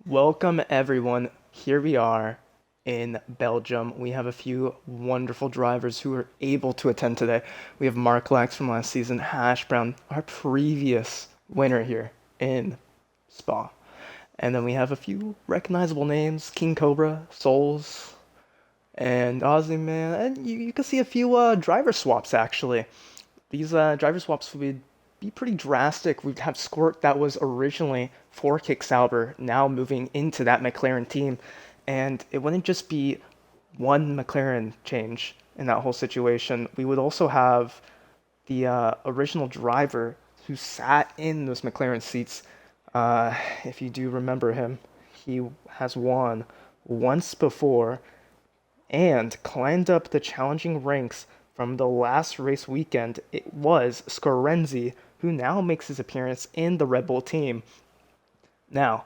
Welcome everyone. Here we are in Belgium. We have a few wonderful drivers who were able to attend today. We have Mark Lax from last season, Hash Brown, our previous winner here in Spa. And then we have a few recognizable names, King Cobra, Souls, and Ozzy Man. And you can see a few driver swaps actually. These driver swaps would be pretty drastic. We'd have Squirt that was originally for Kick Sauber, now moving into that McLaren team. And it wouldn't just be one McLaren change in that whole situation. We would also have the original driver who sat in those McLaren seats. If you do remember him, he has won once before and climbed up the challenging ranks from the last race weekend. It was Scorenzi, who now makes his appearance in the Red Bull team. Now,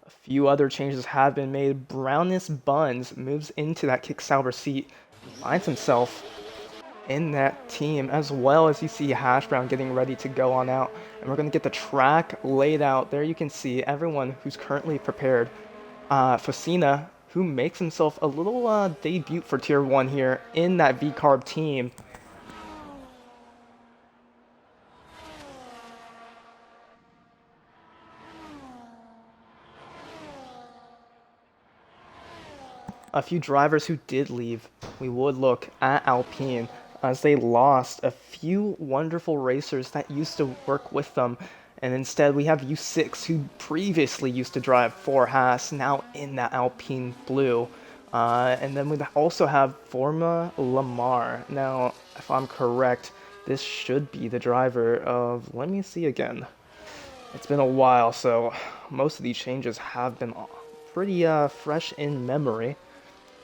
a few other changes have been made. Brownness Buns moves into that Kick Sauber seat, finds himself in that team, as well as you see Hash Brown getting ready to go on out. And we're going to get the track laid out. There you can see everyone who's currently prepared. Focina, who makes himself a little debut for Tier 1 here in that V-Carb team. A few drivers who did leave, we would look at Alpine as they lost a few wonderful racers that used to work with them. And instead we have U6 who previously used to drive for Haas, now in that Alpine blue. And then we also have Forma Lamar. Now, if I'm correct, this should be the driver of, let me see again. It's been a while, so most of these changes have been pretty fresh in memory.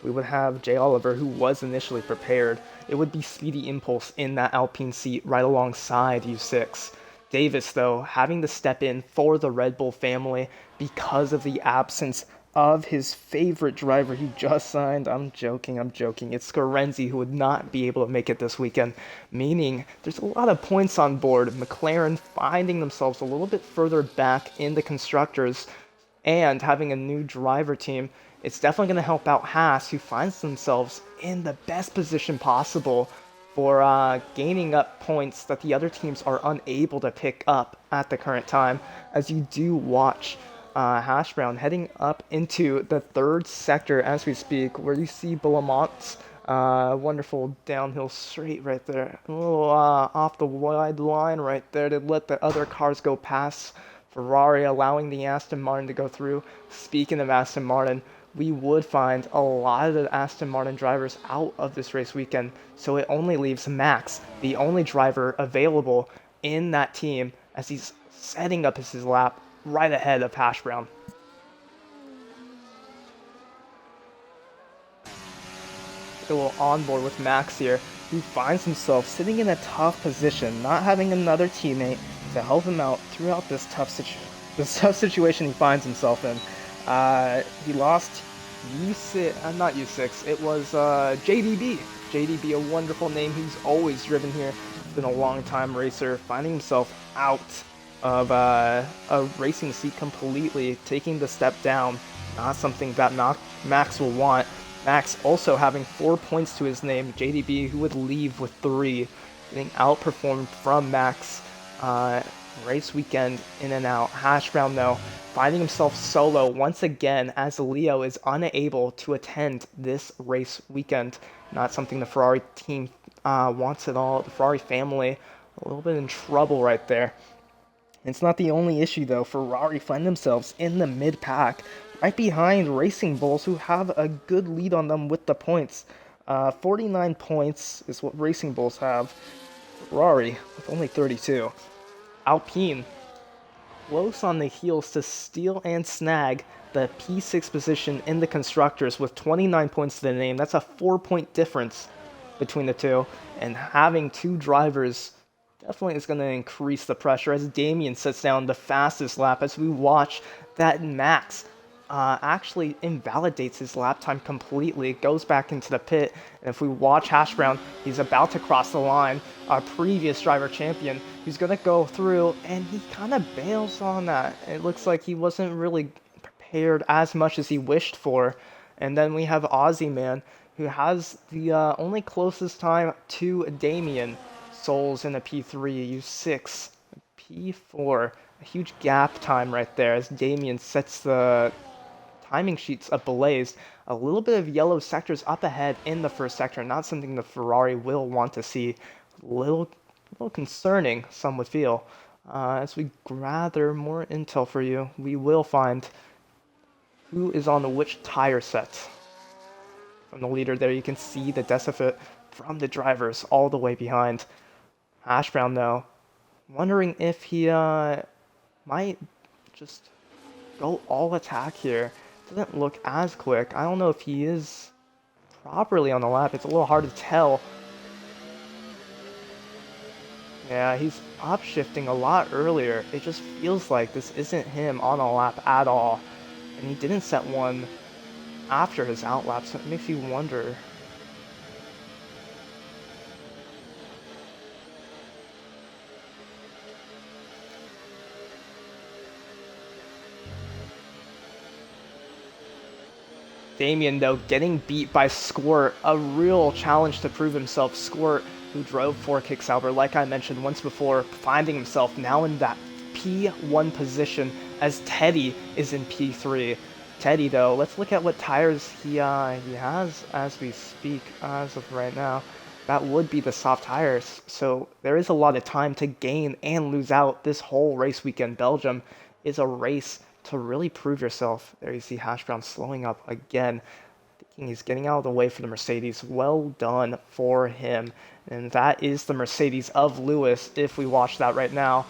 We would have Jay Oliver, who was initially prepared. It would be Speedy Impulse in that Alpine seat right alongside U6. Davis, though, having to step in for the Red Bull family because of the absence of his favorite driver who just signed. I'm joking. It's Scorenzi who would not be able to make it this weekend, meaning there's a lot of points on board. McLaren finding themselves a little bit further back in the constructors and having a new driver team. It's definitely going to help out Haas, who finds themselves in the best position possible for gaining up points that the other teams are unable to pick up at the current time, as you do watch Hash Brown heading up into the third sector as we speak, where you see Bellamont's wonderful downhill straight right there. A little off the wide line right there to let the other cars go past. Ferrari allowing the Aston Martin to go through. Speaking of Aston Martin, we would find a lot of the Aston Martin drivers out of this race weekend, so it only leaves Max, the only driver available in that team, as he's setting up his lap right ahead of Hash Brown. A little onboard with Max here, who finds himself sitting in a tough position, not having another teammate to help him out throughout this tough situation he finds himself in. He lost U6, not U6, it was JDB. JDB, a wonderful name who's always driven here. He's been a long-time racer, finding himself out of a racing seat completely, taking the step down. Not something that Max will want. Max also having 4 points to his name. JDB, who would leave with 3, getting outperformed from Max. Race weekend in and out. Hash Brown, though, finding himself solo once again as Leo is unable to attend this race weekend. Not something the Ferrari team wants at all. The Ferrari family a little bit in trouble right there. It's not the only issue, though. Ferrari find themselves in the mid-pack, right behind Racing Bulls, who have a good lead on them with the points. 49 points is what Racing Bulls have. Ferrari with only 32. Alpine close on the heels to steal and snag the P6 position in the constructors with 29 points to the name. That's a 4-point difference between the two, and having two drivers definitely is going to increase the pressure as Damien sets down the fastest lap, as we watch that Max actually invalidates his lap time completely, goes back into the pit. And if we watch Hash Brown, he's about to cross the line, our previous driver champion, who's going to go through, and he kind of bails on that. It looks like he wasn't really cared as much as he wished for. And then we have Aussie Man, who has the only closest time to Damien. Souls in a P3, U6, P4. A huge gap time right there as Damien sets the timing sheets ablaze. A little bit of yellow sectors up ahead in the first sector, not something the Ferrari will want to see. A little concerning, some would feel. As we gather more intel for you, we will find who is on the which tire set. From the leader there, you can see the decifit from the drivers all the way behind. Hash Brown, though, wondering if he might just go all attack here. Doesn't look as quick. I don't know if he is properly on the lap. It's a little hard to tell. Yeah, he's upshifting a lot earlier. It just feels like this isn't him on a lap at all. And he didn't set one after his outlap, so it makes you wonder. Damien, though, getting beat by Squirt, a real challenge to prove himself. Squirt, who drove for Kick Sauber, like I mentioned once before, finding himself now in that P1 position as Teddy is in P3. Teddy, though, let's look at what tires he has as we speak, as of right now. That would be the soft tires, so there is a lot of time to gain and lose out. This whole race weekend, Belgium, is a race to really prove yourself. There you see Hash Brown slowing up again. Thinking he's getting out of the way for the Mercedes. Well done for him. And that is the Mercedes of Lewis, if we watch that right now.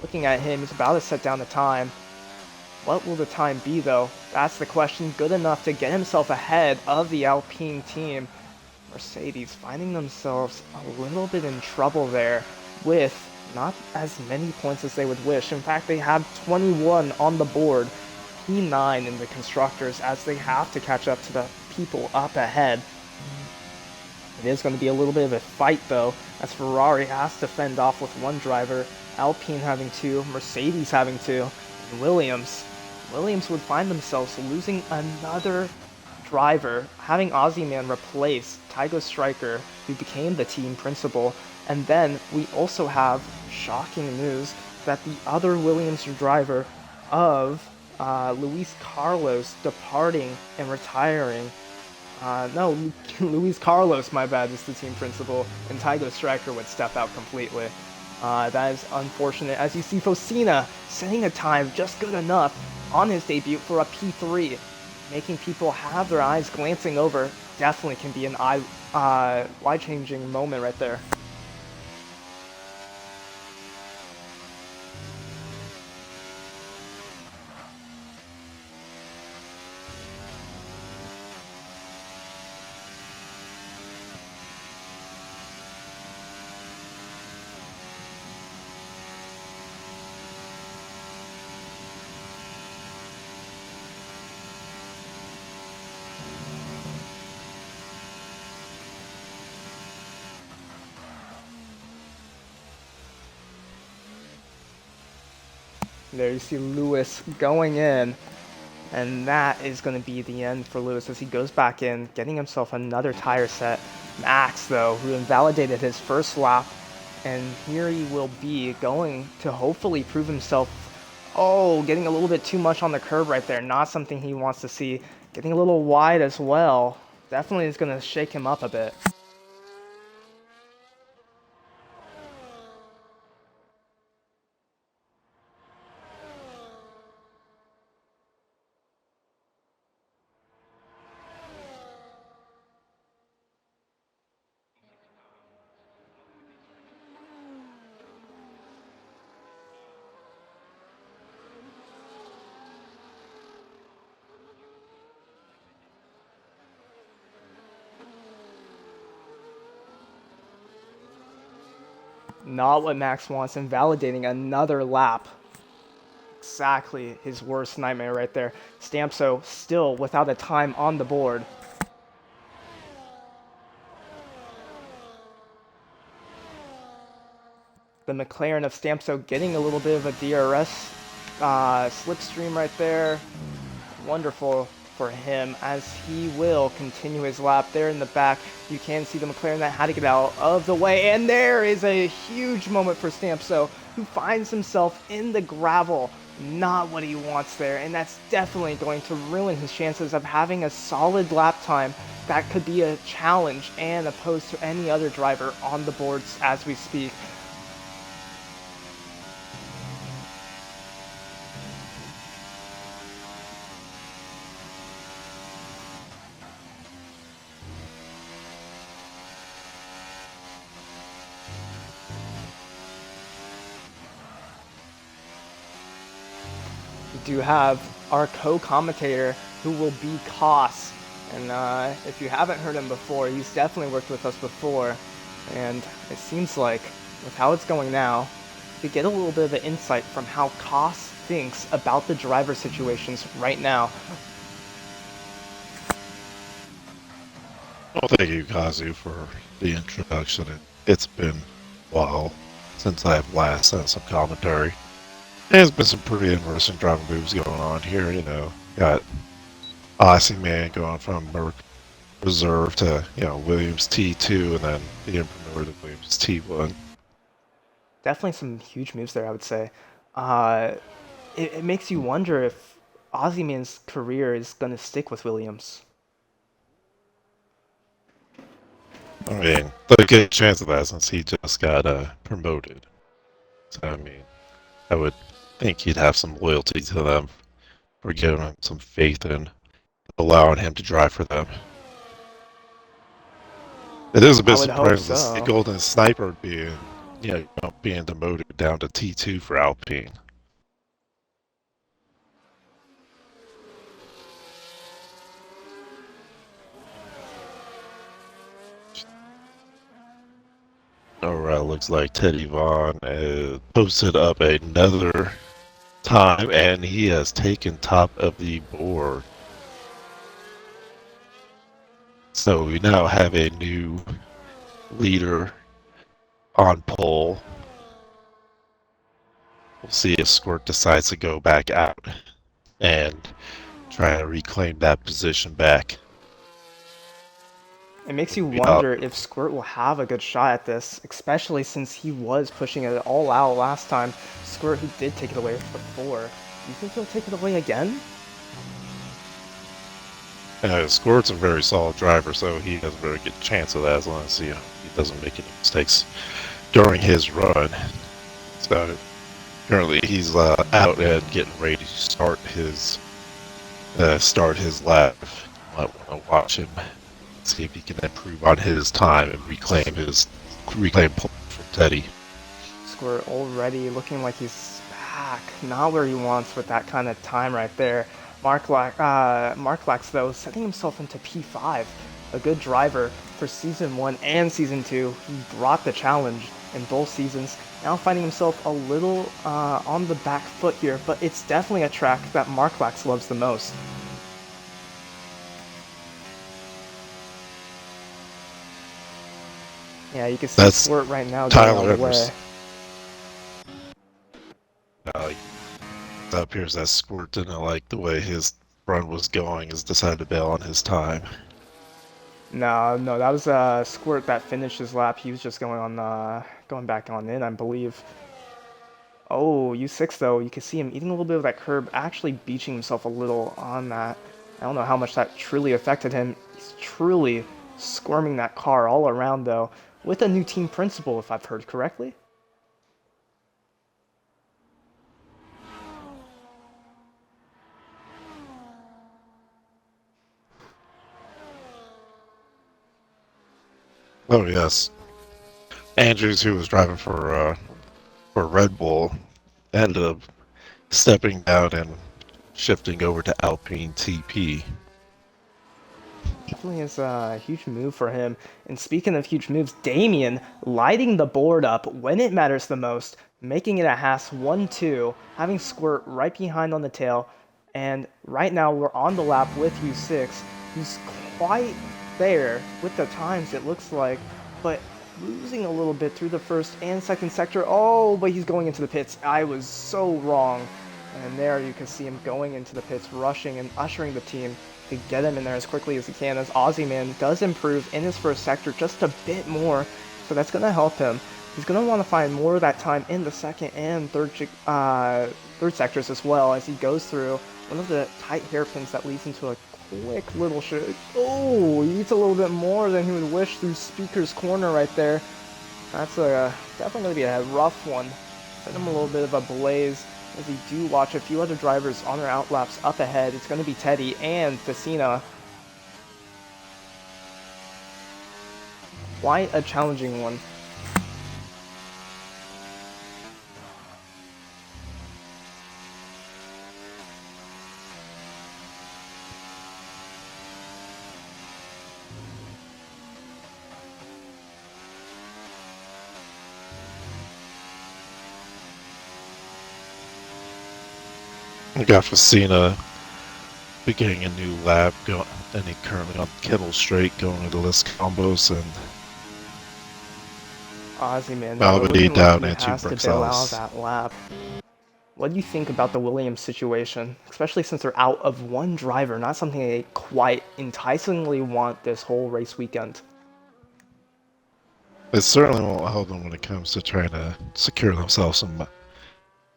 Looking at him, he's about to set down the time. What will the time be, though? That's the question. Good enough to get himself ahead of the Alpine team. Mercedes finding themselves a little bit in trouble there with not as many points as they would wish. In fact, they have 21 on the board, P9 in the constructors, as they have to catch up to the people up ahead. It is going to be a little bit of a fight, though, as Ferrari has to fend off with one driver, Alpine having two, Mercedes having two, and Williams would find themselves losing another driver, having Aussie Man replace Tygo Striker, who became the team principal. And then we also have shocking news that the other Williams driver of Luis Carlos departing and retiring. No, Luis Carlos, my bad, is the team principal, and Tygo Striker would step out completely. That is unfortunate, as you see Focina setting a time just good enough on his debut for a P3, making people have their eyes glancing over. Definitely can be an eye-changing moment right there. There you see Lewis going in, and that is going to be the end for Lewis as he goes back in, getting himself another tire set. Max, though, who invalidated his first lap, and here he will be going to hopefully prove himself. Oh, getting a little bit too much on the curb right there, not something he wants to see. Getting a little wide as well, definitely is going to shake him up a bit. Not what Max wants, invalidating another lap. Exactly his worst nightmare right there. Stampso still without a time on the board. The McLaren of Stampso getting a little bit of a DRS slipstream right there. wonderful for him as he will continue his lap there in the back. You can see the McLaren that had to get out of the way, and there is a huge moment for Stampso, who finds himself in the gravel. Not what he wants there, and that's definitely going to ruin his chances of having a solid lap time that could be a challenge and opposed to any other driver on the boards as we speak. We do have our co-commentator, who will be Kaos. And if you haven't heard him before, he's definitely worked with us before. And it seems like, with how it's going now, we get a little bit of an insight from how Kaos thinks about the driver situations right now. Well, thank you, Kazu, for the introduction. It's been a while since I've last done some commentary. There's been some pretty interesting driver moves going on here, you know. Got Aussie Man going from Merc Reserve to, you know, Williams T2 and then the Impreneur to Williams T1. Definitely some huge moves there, I would say. It makes you wonder if Aussie Man's career is going to stick with Williams. I mean, there's a good chance of that since he just got promoted. So, I mean, I would think he'd have some loyalty to them for giving him some faith and allowing him to drive for them. It is a bit surprising to see Golden Sniper being, being demoted down to T2 for Alpine. Alright, looks like Teddy Vaughn posted up another time, and he has taken top of the board. So we now have a new leader on pole. We'll see if Squirt decides to go back out and try to reclaim that position back. It makes you wonder if Squirt will have a good shot at this, especially since he was pushing it all out last time. Squirt, who did take it away before. Do you think he'll take it away again? Squirt's a very solid driver, so he has a very good chance of that as long as he doesn't make any mistakes during his run. So currently he's out and getting ready to start his lap. You might want to watch him, see if he can improve on his time and reclaim pole from Teddy. Squirt already looking like he's back, not where he wants with that kind of time right there. Marklax, though, setting himself into P5, a good driver for Season 1 and Season 2. He brought the challenge in both seasons, now finding himself a little on the back foot here, but it's definitely a track that Marklax loves the most. Yeah, you can see Squirt right now going all the way. It appears that Squirt didn't like the way his run was going, has decided to bail on his time. No, that was Squirt that finished his lap. He was just going back on in, I believe. Oh, U6 though, you can see him eating a little bit of that curb, actually beaching himself a little on that. I don't know how much that truly affected him. He's truly squirming that car all around though, with a new team principal, if I've heard correctly. Oh yes, Andrews, who was driving for Red Bull, ended up stepping down and shifting over to Alpine TP. Definitely is a huge move for him. And speaking of huge moves, Damien lighting the board up when it matters the most, making it a Haas 1-2, having Squirt right behind on the tail. And right now we're on the lap with U6, who's quite there with the times, it looks like, but losing a little bit through the first and second sector. Oh, but he's going into the pits. I was so wrong. And there you can see him going into the pits, rushing and ushering the team to get him in there as quickly as he can, as Aussie does improve in his first sector just a bit more, so that's going to help him. He's going to want to find more of that time in the second and third sectors as well, as he goes through one of the tight hairpins that leads into a quick little shit. Oh, he eats a little bit more than he would wish through Speaker's corner right there. That's definitely going to be a rough one. Send him a little bit of a blaze, as we do watch a few other drivers on their outlaps up ahead. It's going to be Teddy and Facina. Quite a challenging one. We got Facina beginning a new lap, and he currently on Kettle Straight going into list combos, and Aussie Malvady down into has to bail out Brookshouse. that lap. What do you think about the Williams situation, especially since they're out of one driver, not something they quite enticingly want this whole race weekend? It certainly won't help them when it comes to trying to secure themselves some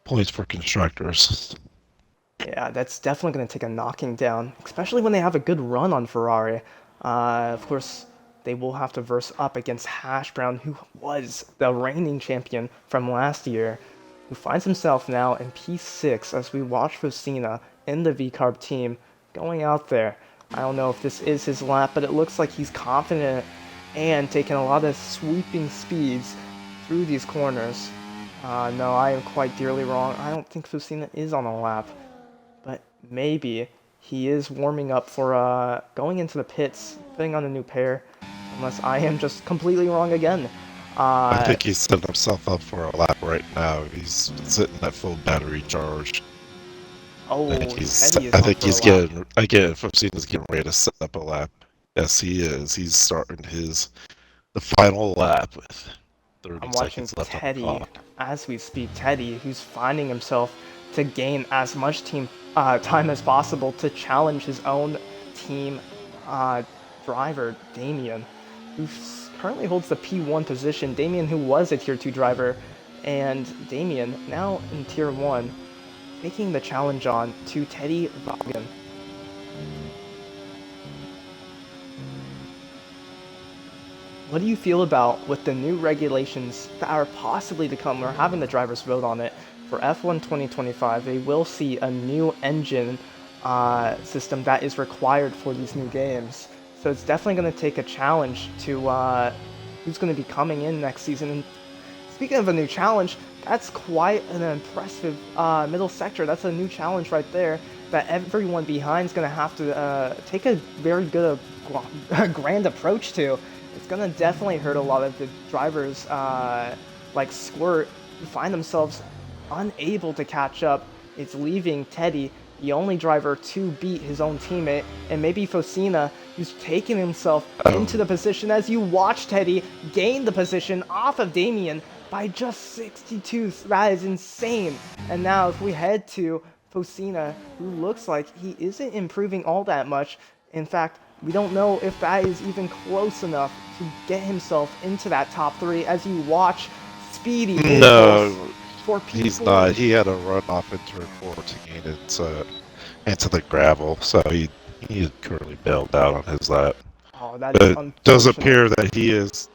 points for constructors. Yeah, that's definitely going to take a knocking down, especially when they have a good run on Ferrari. Of course, they will have to verse up against Hash Brown, who was the reigning champion from last year, who finds himself now in P6 as we watch Focina in the VCARB team going out there. I don't know if this is his lap, but it looks like he's confident and taking a lot of sweeping speeds through these corners. No, I am quite dearly wrong. I don't think Focina is on a lap. But maybe he is warming up for going into the pits, putting on a new pair, unless I am just completely wrong again. I think he's setting himself up for a lap right now. He's sitting at full battery charge. Oh, I think he's lap. getting Facina's getting ready to set up a lap. Yes, he is. He's starting the final lap with 30 I'm watching seconds left Teddy on the clock. as we speak. Teddy, who's finding himself to gain as much team time as possible to challenge his own team driver, Damien, who currently holds the P1 position. Damien, who was a Tier 2 driver, and Damien, now in Tier 1, making the challenge on to Teddy Vaughan. What do you feel about with the new regulations that are possibly to come? We're having the drivers vote on it for F1 2025. They will see a new engine system that is required for these new games. So it's definitely going to take a challenge to who's going to be coming in next season. And speaking of a new challenge, that's quite an impressive middle sector. That's a new challenge right there that everyone behind is going to have to take a very good grand approach to. It's going to definitely hurt a lot of the drivers like Squirt, who find themselves unable to catch up. It's leaving Teddy, the only driver, to beat his own teammate, and maybe Focina, who's taken himself into the position as you watch Teddy gain the position off of Damien by just 62. That is insane. And now if we head to Focina, who looks like he isn't improving all that much. In fact, we don't know if that is even close enough to get himself into that top 3 as you watch Speedy No, for people. he's not. He had a run off in turn 4 to gain into the gravel, so he currently bailed out on his lap. Oh, that but is it does unfortunate. appear that he is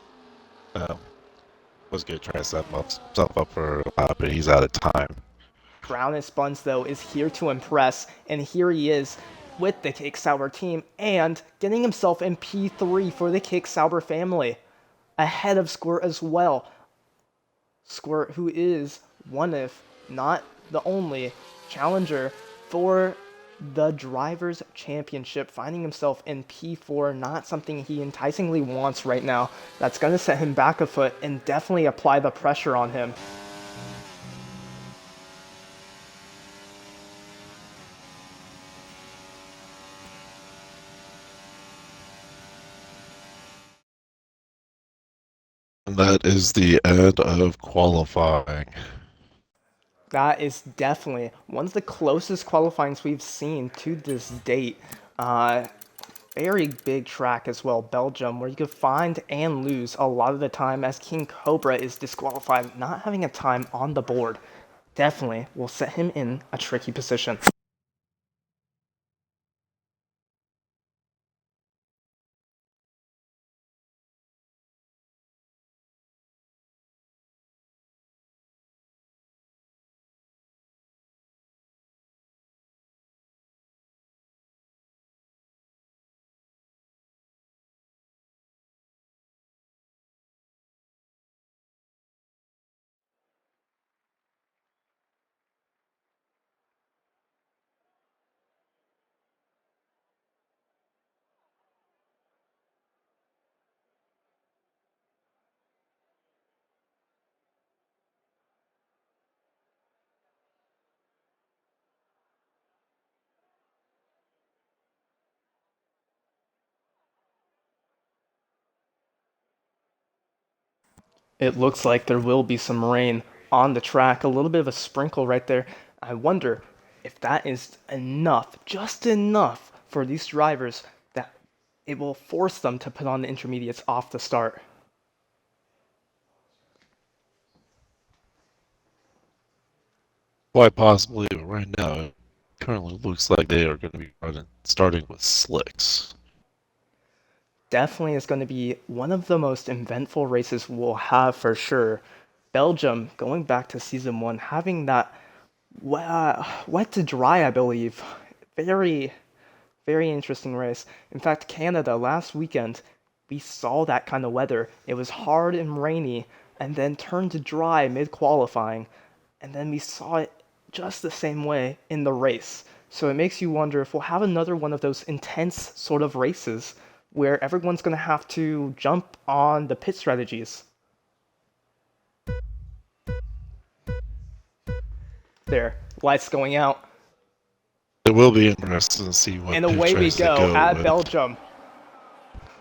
was going to try to set himself up for a lap, but he's out of time. Brownest Buns, though, is here to impress, and here he is with the Kick Sauber team and getting himself in P3 for the Kick Sauber family, ahead of Squirt as well. Squirt, who is one if not the only challenger for the Drivers' Championship, finding himself in P4, not something he enticingly wants right now. That's going to set him back a foot and definitely apply the pressure on him. And that is the end of qualifying. That is definitely one of the closest qualifyings we've seen to this date. Uh, Very big track as well, Belgium, where you could find and lose a lot of the time as King Cobra is disqualified, not having a time on the board. Definitely will set him in a tricky position. It looks like there will be some rain on the track, a little bit of a sprinkle right there. I wonder if that is enough, just enough for these drivers that it will force them to put on the intermediates off the start. Quite possibly, but right now, it currently looks like they are going to be starting with slicks. Definitely is going to be one of the most eventful races we'll have for sure. Belgium, going back to season one, having that wet to dry, I believe. Very, very interesting race. In fact, Canada last weekend, we saw that kind of weather. It was hard and rainy, and then turned to dry mid qualifying, and then we saw it just the same way in the race. So it makes you wonder if we'll have another one of those intense sort of races where everyone's going to have to jump on the pit strategies. There, lights going out. It will be interesting to see what And pit away we strategies they go go at with. Belgium.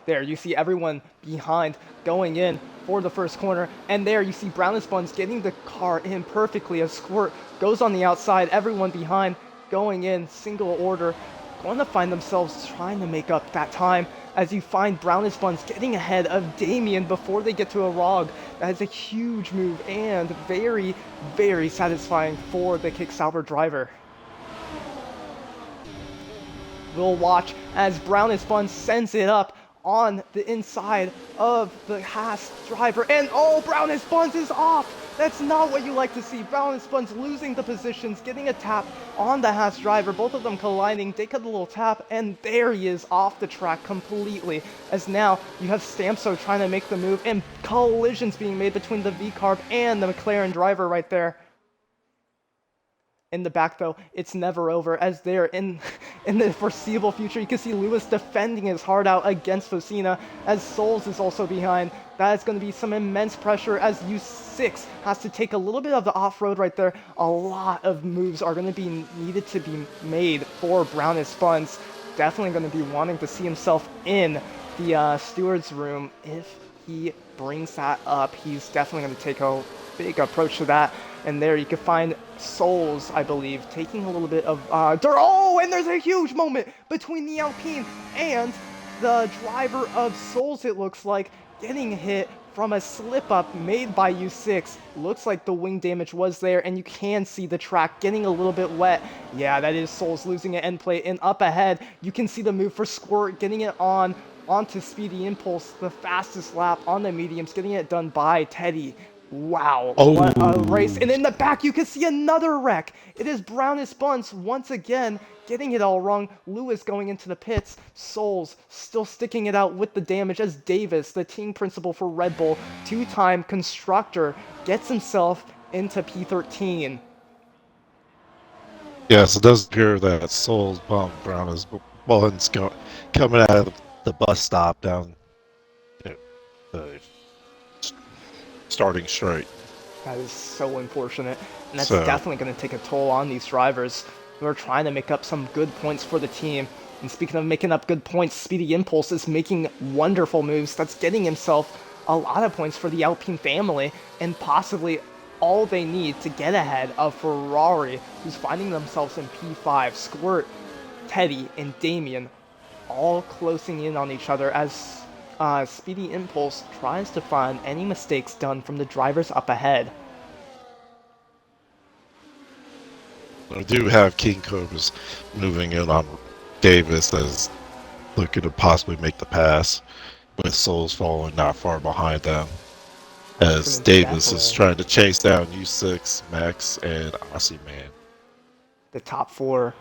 There, you see everyone behind going in for the first corner. And there you see Brown and Spuns getting the car in perfectly. A squirt goes on the outside. Everyone behind going in single order. Going to find themselves trying to make up that time as you find Brown and Spuns getting ahead of Damien before they get to a ROG. That is a huge move and very, very satisfying for the Kicksauber driver. We'll watch as Brown and Spun sends it up on the inside of the Haas driver. And oh, Brown and Spuns is off! That's not what you like to see. Brown and Spuns losing the positions, getting a tap on the Haas driver. Both of them colliding. They got a little tap, and there he is off the track completely. As now you have Stamso trying to make the move, and collisions being made between the V-Carb and the McLaren driver right there. In the back though, it's never over as they're in the foreseeable future. You can see Lewis defending his heart out against Focina as Souls is also behind. That is going to be some immense pressure as U6 has to take a little bit of the off-road right there. A lot of moves are going to be needed to be made for Brown and Spuns. Definitely going to be wanting to see himself in the steward's room. If he brings that up, he's definitely going to take a big approach to that. And there you can find Souls, I believe, taking a little bit of dirt. Oh, and there's a huge moment between the Alpine and the driver of Souls, it looks like, getting hit from a slip-up made by U6. Looks like the wing damage was there, and you can see the track getting a little bit wet. Yeah, that is Souls losing an end plate, and up ahead, you can see the move for Squirt, getting it onto Speedy Impulse, the fastest lap on the mediums, getting it done by Teddy. Wow, what a race. And in the back, you can see another wreck. It is Brown and Spuns once again getting it all wrong. Lewis going into the pits. Souls still sticking it out with the damage as Davis, the team principal for Red Bull, two-time constructor, gets himself into P13. Yes, it does appear that Soul's Bomb Brown is coming out of the bus stop down the starting straight. That is so unfortunate. And that's So- definitely going to take a toll on these drivers who are trying to make up some good points for the team. And speaking of making up good points, Speedy Impulse is making wonderful moves. That's getting himself a lot of points for the Alpine family and possibly all they need to get ahead of Ferrari, who's finding themselves in P5. Squirt, Teddy, and Damien all closing in on each other as Speedy Impulse tries to find any mistakes done from the drivers up ahead. I do have King Cobras moving in on Davis as looking to possibly make the pass, with Souls following not far behind them. As Davis is trying to chase down U6, Max, and Aussie Man. The top four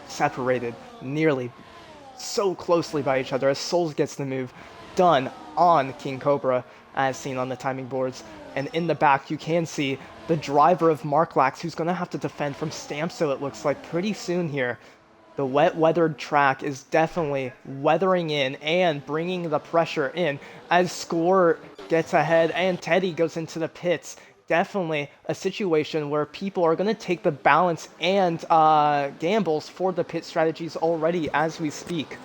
separated nearly so closely by each other as Souls gets the move done on King Cobra, as seen on the timing boards. And in the back, you can see the driver of Marklax, who's going to have to defend from Stamso, it looks like, pretty soon here. The wet weathered track is definitely weathering in and bringing the pressure in as Score gets ahead and Teddy goes into the pits. Definitely a situation where people are going to take the balance and gambles for the pit strategies already as we speak.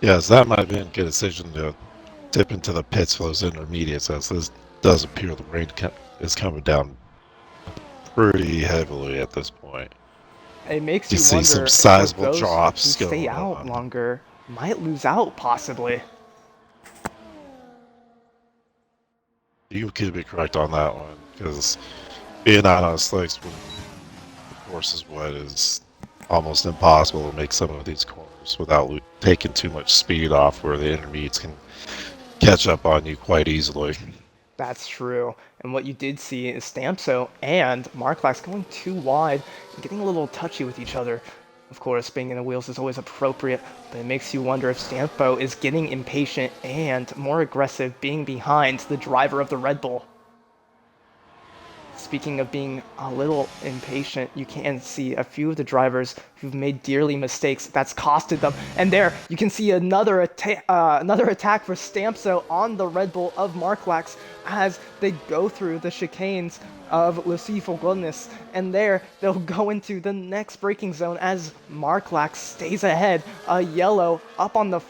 Yes, that might have been a good decision to dip into the pits for those intermediates, as this does appear the rain is coming down pretty heavily at this point. It makes you you see wonder some sizable if drops who stay going out on. longer might lose out, possibly. You could be correct on that one, because being out on slicks when the course is wet is almost impossible to make some of these corners without taking too much speed off, where the intermediates can catch up on you quite easily. That's true. And what you did see is Stamso and Marklax going too wide and getting a little touchy with each other. Of course, being in the wheels is always appropriate, but it makes you wonder if Stamso is getting impatient and more aggressive being behind the driver of the Red Bull. Speaking of being a little impatient, you can see a few of the drivers who've made dearly mistakes that's costed them. And there, you can see another attack for Stamso on the Red Bull of Marklax as they go through the chicanes of Lucifer Goodness. And there, they'll go into the next braking zone as Marklax stays ahead. A yellow up on the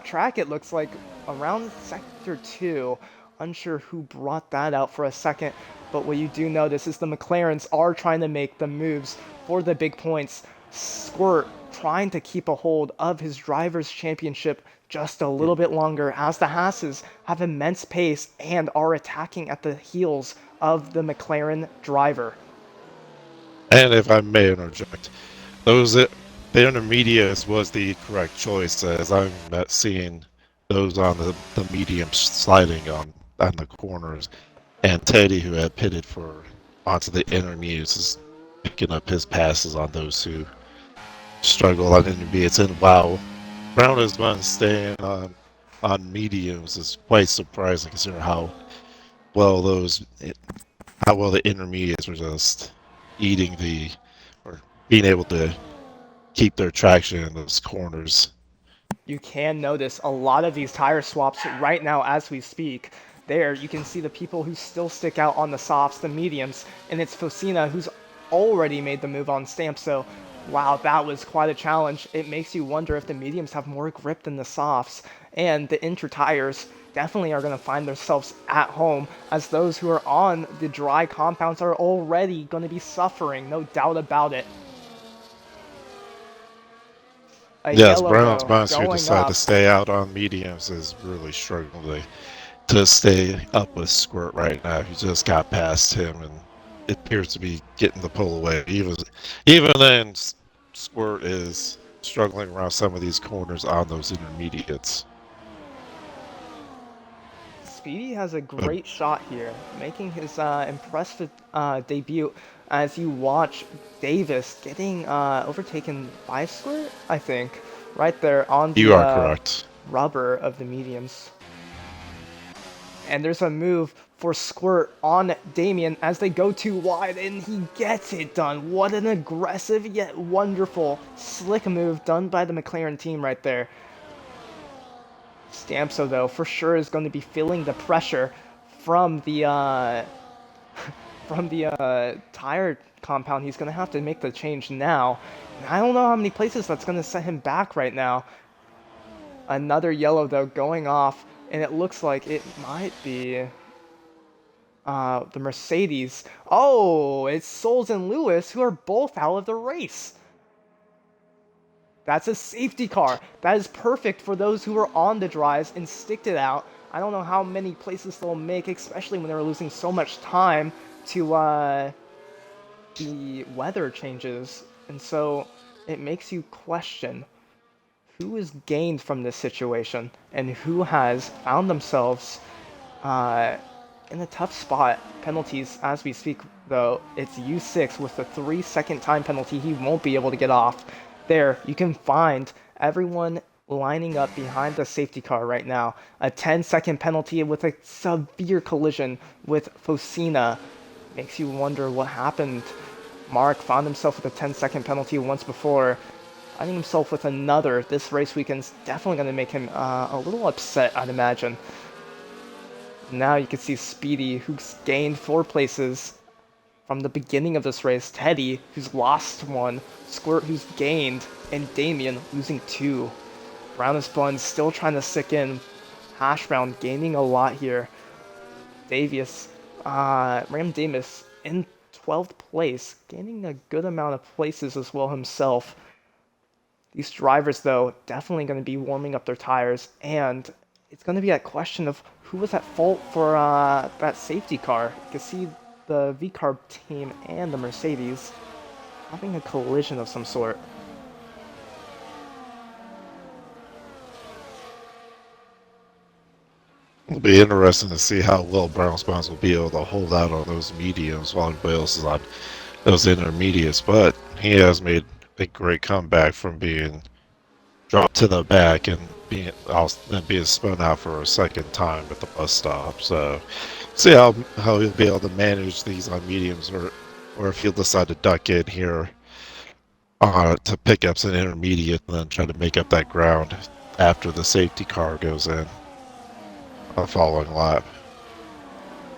track, it looks like, around Sector 2. Unsure who brought that out for a second. But what you do notice is the McLarens are trying to make the moves for the big points. Squirt trying to keep a hold of his driver's championship just a little bit longer as the Hasses have immense pace and are attacking at the heels of the McLaren driver. And if I may interject, the intermediates was the correct choice, as I'm not seeing those on the medium sliding on the corners. And Teddy, who had pitted onto the intermediates, is picking up his passes on those who struggle on intermediates. And wow, Brown is one staying on mediums is quite surprising, considering how well the intermediates were just being able to keep their traction in those corners. You can notice a lot of these tire swaps right now as we speak. There, you can see the people who still stick out on the softs, the mediums, and it's Focina who's already made the move on Stamso. Wow, that was quite a challenge. It makes you wonder if the mediums have more grip than the softs, and the inter tires definitely are going to find themselves at home, as those who are on the dry compounds are already going to be suffering, no doubt about it. Yes, Brown's monster decided to stay out on mediums is really struggling to stay up with Squirt right now. He just got past him, and it appears to be getting the pull away. Even then, Squirt is struggling around some of these corners on those intermediates. Speedy has a great shot here, making his impressive debut as you watch Davis getting overtaken by Squirt, I think, right there on the you are correct. Rubber of the mediums. And there's a move for Squirt on Damien as they go too wide, and he gets it done. What an aggressive yet wonderful, slick move done by the McLaren team right there. Stamso, though, for sure is going to be feeling the pressure from the tire compound. He's going to have to make the change now. And I don't know how many places that's going to set him back right now. Another yellow, though, going off. And it looks like it might be the Mercedes. Oh, it's Souls and Lewis who are both out of the race. That's a safety car. That is perfect for those who are on the drives and sticked it out. I don't know how many places they'll make, especially when they're losing so much time to the weather changes. And so it makes you question who is gained from this situation and who has found themselves in a tough spot. Penalties as we speak, though. It's U6 with a 3-second time penalty. He won't be able to get off. There, you can find everyone lining up behind the safety car right now. A 10-second penalty with a severe collision with Fosina. Makes you wonder what happened. Mark found himself with a 10-second penalty once before. Finding himself with another this race weekend's definitely going to make him a little upset, I'd imagine. Now you can see Speedy, who's gained 4 places from the beginning of this race, Teddy, who's lost 1, Squirt, who's gained, and Damien losing 2. Brown is Bun still trying to stick in. Hash Brown gaining a lot here. Ram Davis in 12th place, gaining a good amount of places as well himself. These drivers, though, definitely going to be warming up their tires, and it's going to be that question of who was at fault for that safety car. You can see the V-Carb team and the Mercedes having a collision of some sort. It'll be interesting to see how well Brown Spawns will be able to hold out on those mediums while everybody else is on those intermediates, but he has made a great comeback from being dropped to the back and being spun out for a second time at the bus stop. So see how he'll be able to manage these on mediums, or if he'll decide to duck in here to pick up some intermediate and then try to make up that ground after the safety car goes in on the following lap.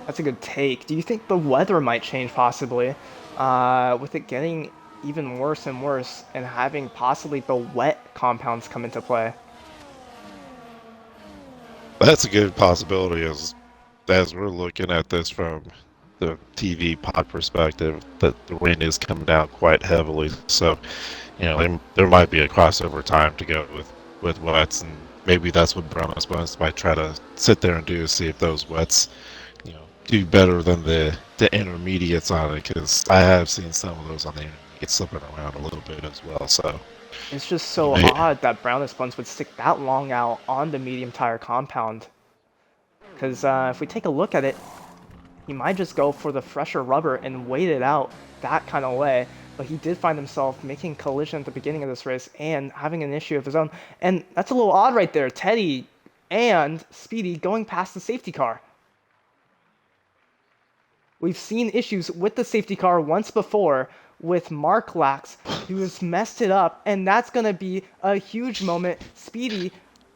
That's a good take. Do you think the weather might change possibly? With it getting even worse and worse and having possibly the wet compounds come into play? That's a good possibility as we're looking at this from the TV pod perspective, that the rain is coming down quite heavily. So, there might be a crossover time to go with wets, and maybe that's what Brown Buns might try to sit there and do, see if those wets, do better than the intermediates on it, because I have seen some of those on the intermediates slipping around a little bit as well. So It's just so odd that Brown Buns would stick that long out on the medium tire compound. Because if we take a look at it, he might just go for the fresher rubber and wait it out that kind of way. But he did find himself making collision at the beginning of this race and having an issue of his own. And that's a little odd right there. Teddy and Speedy going past the safety car. We've seen issues with the safety car once before with Mark Lax, who has messed it up, and that's going to be a huge moment. Speedy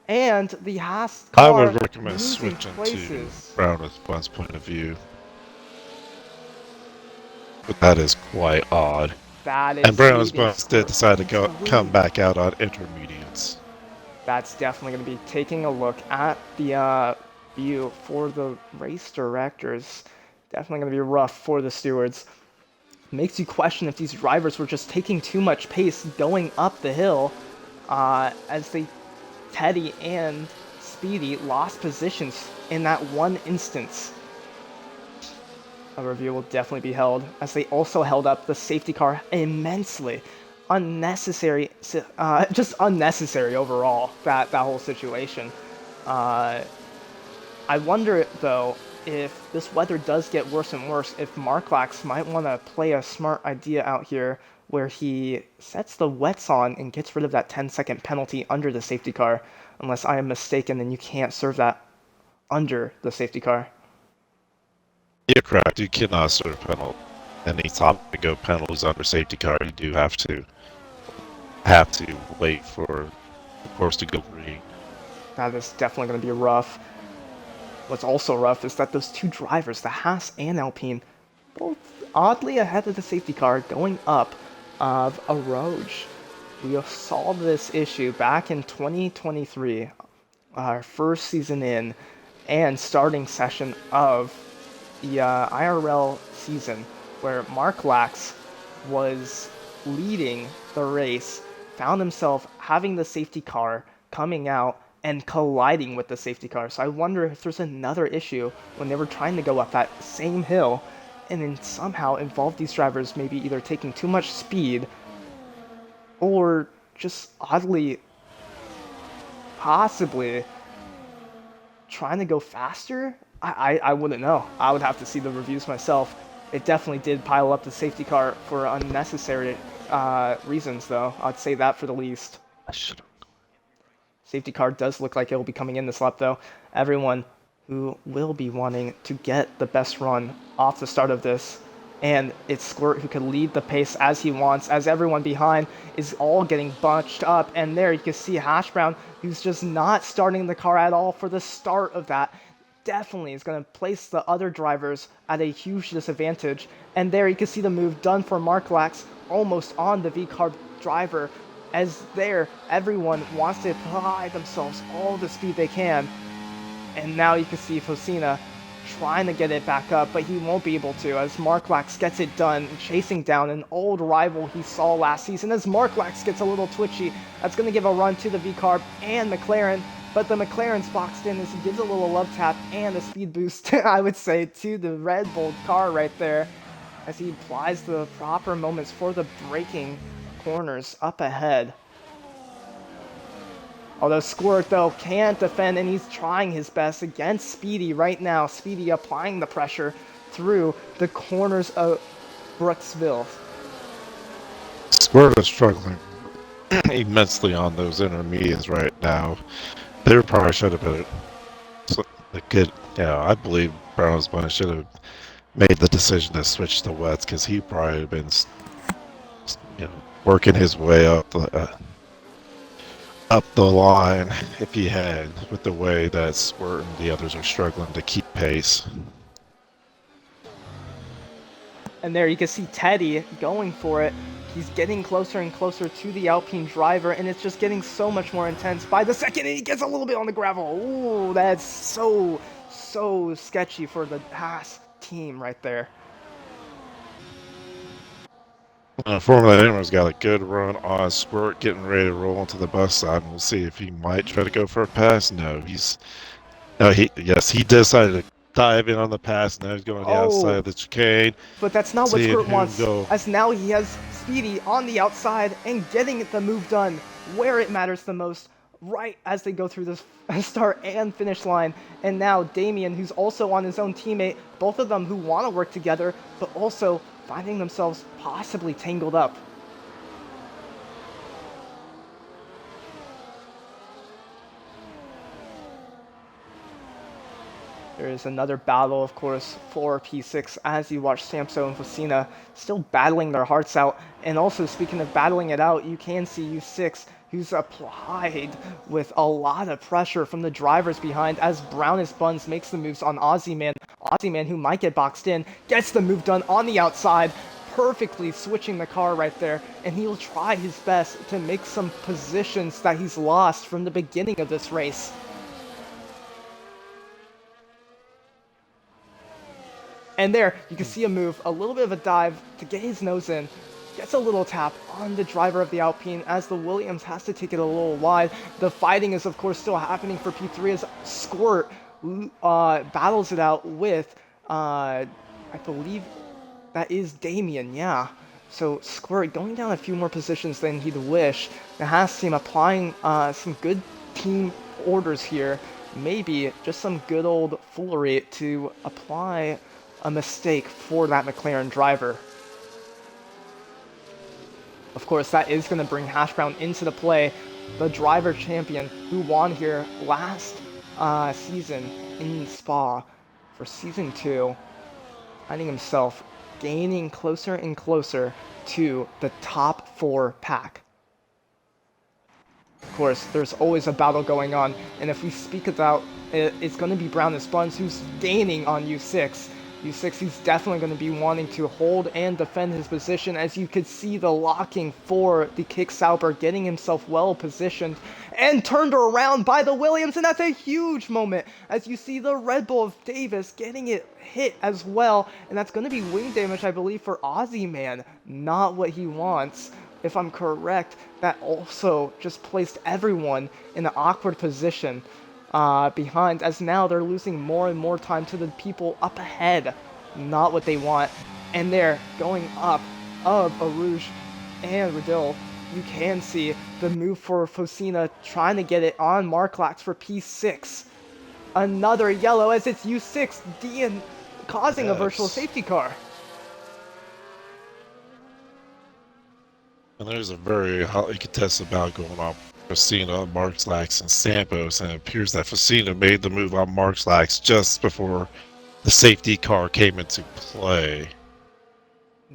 and the Haas car I would recommend losing switching places. to Brown Buns' point of view. But that is quite odd. That is And Brown sweet Buns did decide to come back out on intermediates. That's definitely going to be taking a look at the view for the race directors. Definitely going to be rough for the stewards. Makes you question if these drivers were just taking too much pace going up the hill as Teddy and Speedy lost positions in that one instance. A review will definitely be held, as they also held up the safety car immensely. Unnecessary, just unnecessary overall, that whole situation. I wonder, though, if this weather does get worse and worse, if Marklax might want to play a smart idea out here where he sets the wets on and gets rid of that 10-second penalty under the safety car. Unless I am mistaken, then you can't serve that under the safety car. You're correct. You cannot serve any top to go penalties under safety car. You do have to wait for the course to go green. That is definitely going to be rough. What's also rough is that those two drivers, the Haas and Alpine, both oddly ahead of the safety car going up of a Rouge. We saw this issue back in 2023, our first season in and starting session of the IRL season where Mark Lax was leading the race, found himself having the safety car coming out and colliding with the safety car. So I wonder if there's another issue when they were trying to go up that same hill and then somehow involve these drivers maybe either taking too much speed or just oddly, possibly trying to go faster. I wouldn't know. I would have to see the reviews myself. It definitely did pile up the safety car for unnecessary reasons, though. I'd say that for the least. I should have. Safety car does look like it will be coming in this lap, though. Everyone who will be wanting to get the best run off the start of this. And it's Squirt who can lead the pace as he wants, as everyone behind is all getting bunched up. And there you can see Hash Brown, who's just not starting the car at all for the start of that. Definitely is going to place the other drivers at a huge disadvantage. And there you can see the move done for Mark Lax, almost on the V-Carb driver. As there, everyone wants to apply themselves all the speed they can. And now you can see Fosina trying to get it back up, but he won't be able to as Mark Lax gets it done, chasing down an old rival he saw last season. As Mark Lax gets a little twitchy, that's going to give a run to the V-Carb and McLaren, but the McLaren's boxed in as he gives a little love tap and a speed boost, I would say, to the Red Bull car right there, as he applies the proper moments for the braking corners up ahead. Although Squirt, though, can't defend, and he's trying his best against Speedy right now. Speedy applying the pressure through the corners of Brooksville. Squirt is struggling immensely on those intermediates right now. They probably should have been a good. I believe Brown's Bunny should have made the decision to switch to wets because he probably had been, working his way up the line if he had, with the way that Squirt and the others are struggling to keep pace. And there you can see Teddy going for it. He's getting closer and closer to the Alpine driver, and it's just getting so much more intense by the second, and he gets a little bit on the gravel. Ooh, that's so sketchy for the Haas team right there. Formula Animal's got a good run on Squirt, getting ready to roll into the bus side, and we'll see if he might try to go for a pass. He decided to dive in on the pass. Now he's going on the outside of the chicane. But that's not what Squirt wants, as now he has Speedy on the outside and getting the move done where it matters the most, right as they go through this start and finish line. And now Damien, who's also on his own teammate, both of them who want to work together, but also finding themselves possibly tangled up. There is another battle, of course, for P6 as you watch Samso and Fosina still battling their hearts out. And also, speaking of battling it out, you can see U6, who's applied with a lot of pressure from the drivers behind as Brownest Buns makes the moves on Aussie Man. Aussie Man, who might get boxed in, gets the move done on the outside, perfectly switching the car right there. And he'll try his best to make some positions that he's lost from the beginning of this race. And there, you can see a move, a little bit of a dive to get his nose in. Gets a little tap on the driver of the Alpine as the Williams has to take it a little wide. The fighting is, of course, still happening for P3 as Squirt battles it out with, I believe that is Damien, yeah. So Squirt going down a few more positions than he'd wish. The Haas team applying some good team orders here. Maybe just some good old foolery to apply a mistake for that McLaren driver. Of course, that is going to bring Hash Brown into the play, the driver champion who won here last season in Spa for Season 2, finding himself gaining closer and closer to the top 4 pack. Of course, there's always a battle going on, and if we speak about it, it's going to be Brownest Buns who's gaining on U6. U6 is definitely going to be wanting to hold and defend his position, as you could see the locking for the kick Sauber getting himself well positioned and turned around by the Williams, and that's a huge moment as you see the Red Bull of Davis getting it hit as well, and that's going to be wing damage, I believe, for Aussie Man. Not what he wants. If I'm correct, that also just placed everyone in an awkward position behind, as now they're losing more and more time to the people up ahead. Not what they want. And they're going up of Arouge and Radil. You can see the move for Focina trying to get it on Marklax for P6. Another yellow as it's U6 Dian causing a virtual safety car. And there's a very hotly contested battle going on. Focina, Marklax, and Sampos, and it appears that Focina made the move on Marklax just before the safety car came into play,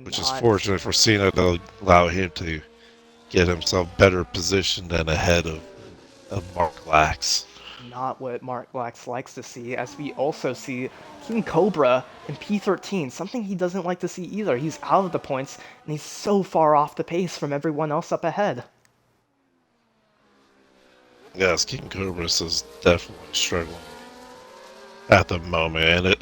which is fortunate for Focina to allow him to get himself better positioned and ahead of Marklax. Not what Marklax likes to see, as we also see King Cobra in P13, something he doesn't like to see either. He's out of the points, and he's so far off the pace from everyone else up ahead. Yes, King Cobras is definitely struggling at the moment,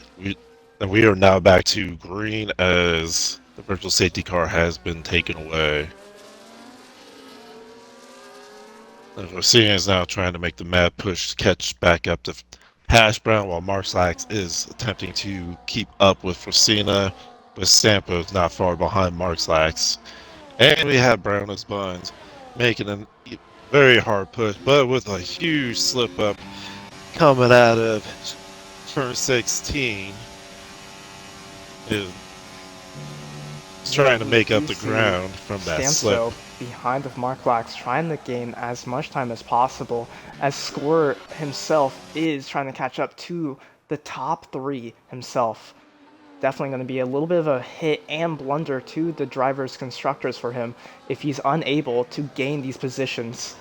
and we are now back to green as the virtual safety car has been taken away. And Focina is now trying to make the mad push to catch back up to Hash Brown, while Marklax is attempting to keep up with Focina, but Sampo's not far behind Marklax. And we have Brown as Buns making a very hard push, but with a huge slip up coming out of turn 16. Is trying to make up the ground from that slip. Behind of Marklax, trying to gain as much time as possible, as Scorer himself is trying to catch up to the top three himself. Definitely going to be a little bit of a hit and blunder to the drivers' constructors for him if he's unable to gain these positions.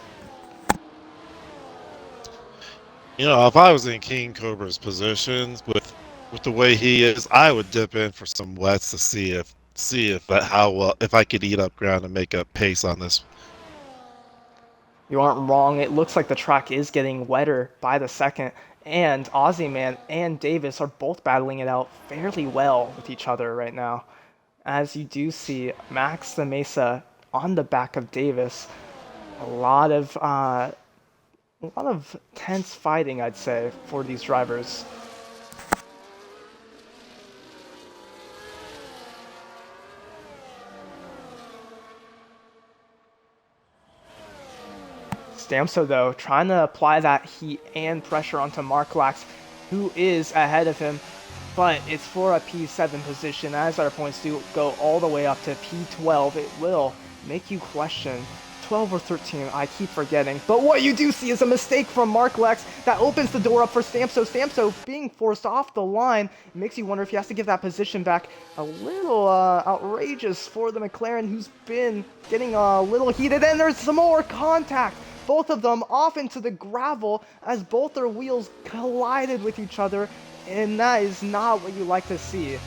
You know, if I was in King Cobra's position with the way he is, I would dip in for some wets to see if if I could eat up ground and make up pace on this. You aren't wrong. It looks like the track is getting wetter by the second, and Aussie Man and Davis are both battling it out fairly well with each other right now. As you do see Max the Mesa on the back of Davis, a lot of tense fighting, I'd say, for these drivers. Stamso, though, trying to apply that heat and pressure onto Marklax, who is ahead of him, but it's for a P7 position, as our points do go all the way up to P12. It will make you question 12 or 13, I keep forgetting. But what you do see is a mistake from Marklax that opens the door up for Stamso. Stamso being forced off the line. It makes you wonder if he has to give that position back. A little outrageous for the McLaren, who's been getting a little heated. And there's some more contact. Both of them off into the gravel as both their wheels collided with each other. And that is not what you like to see.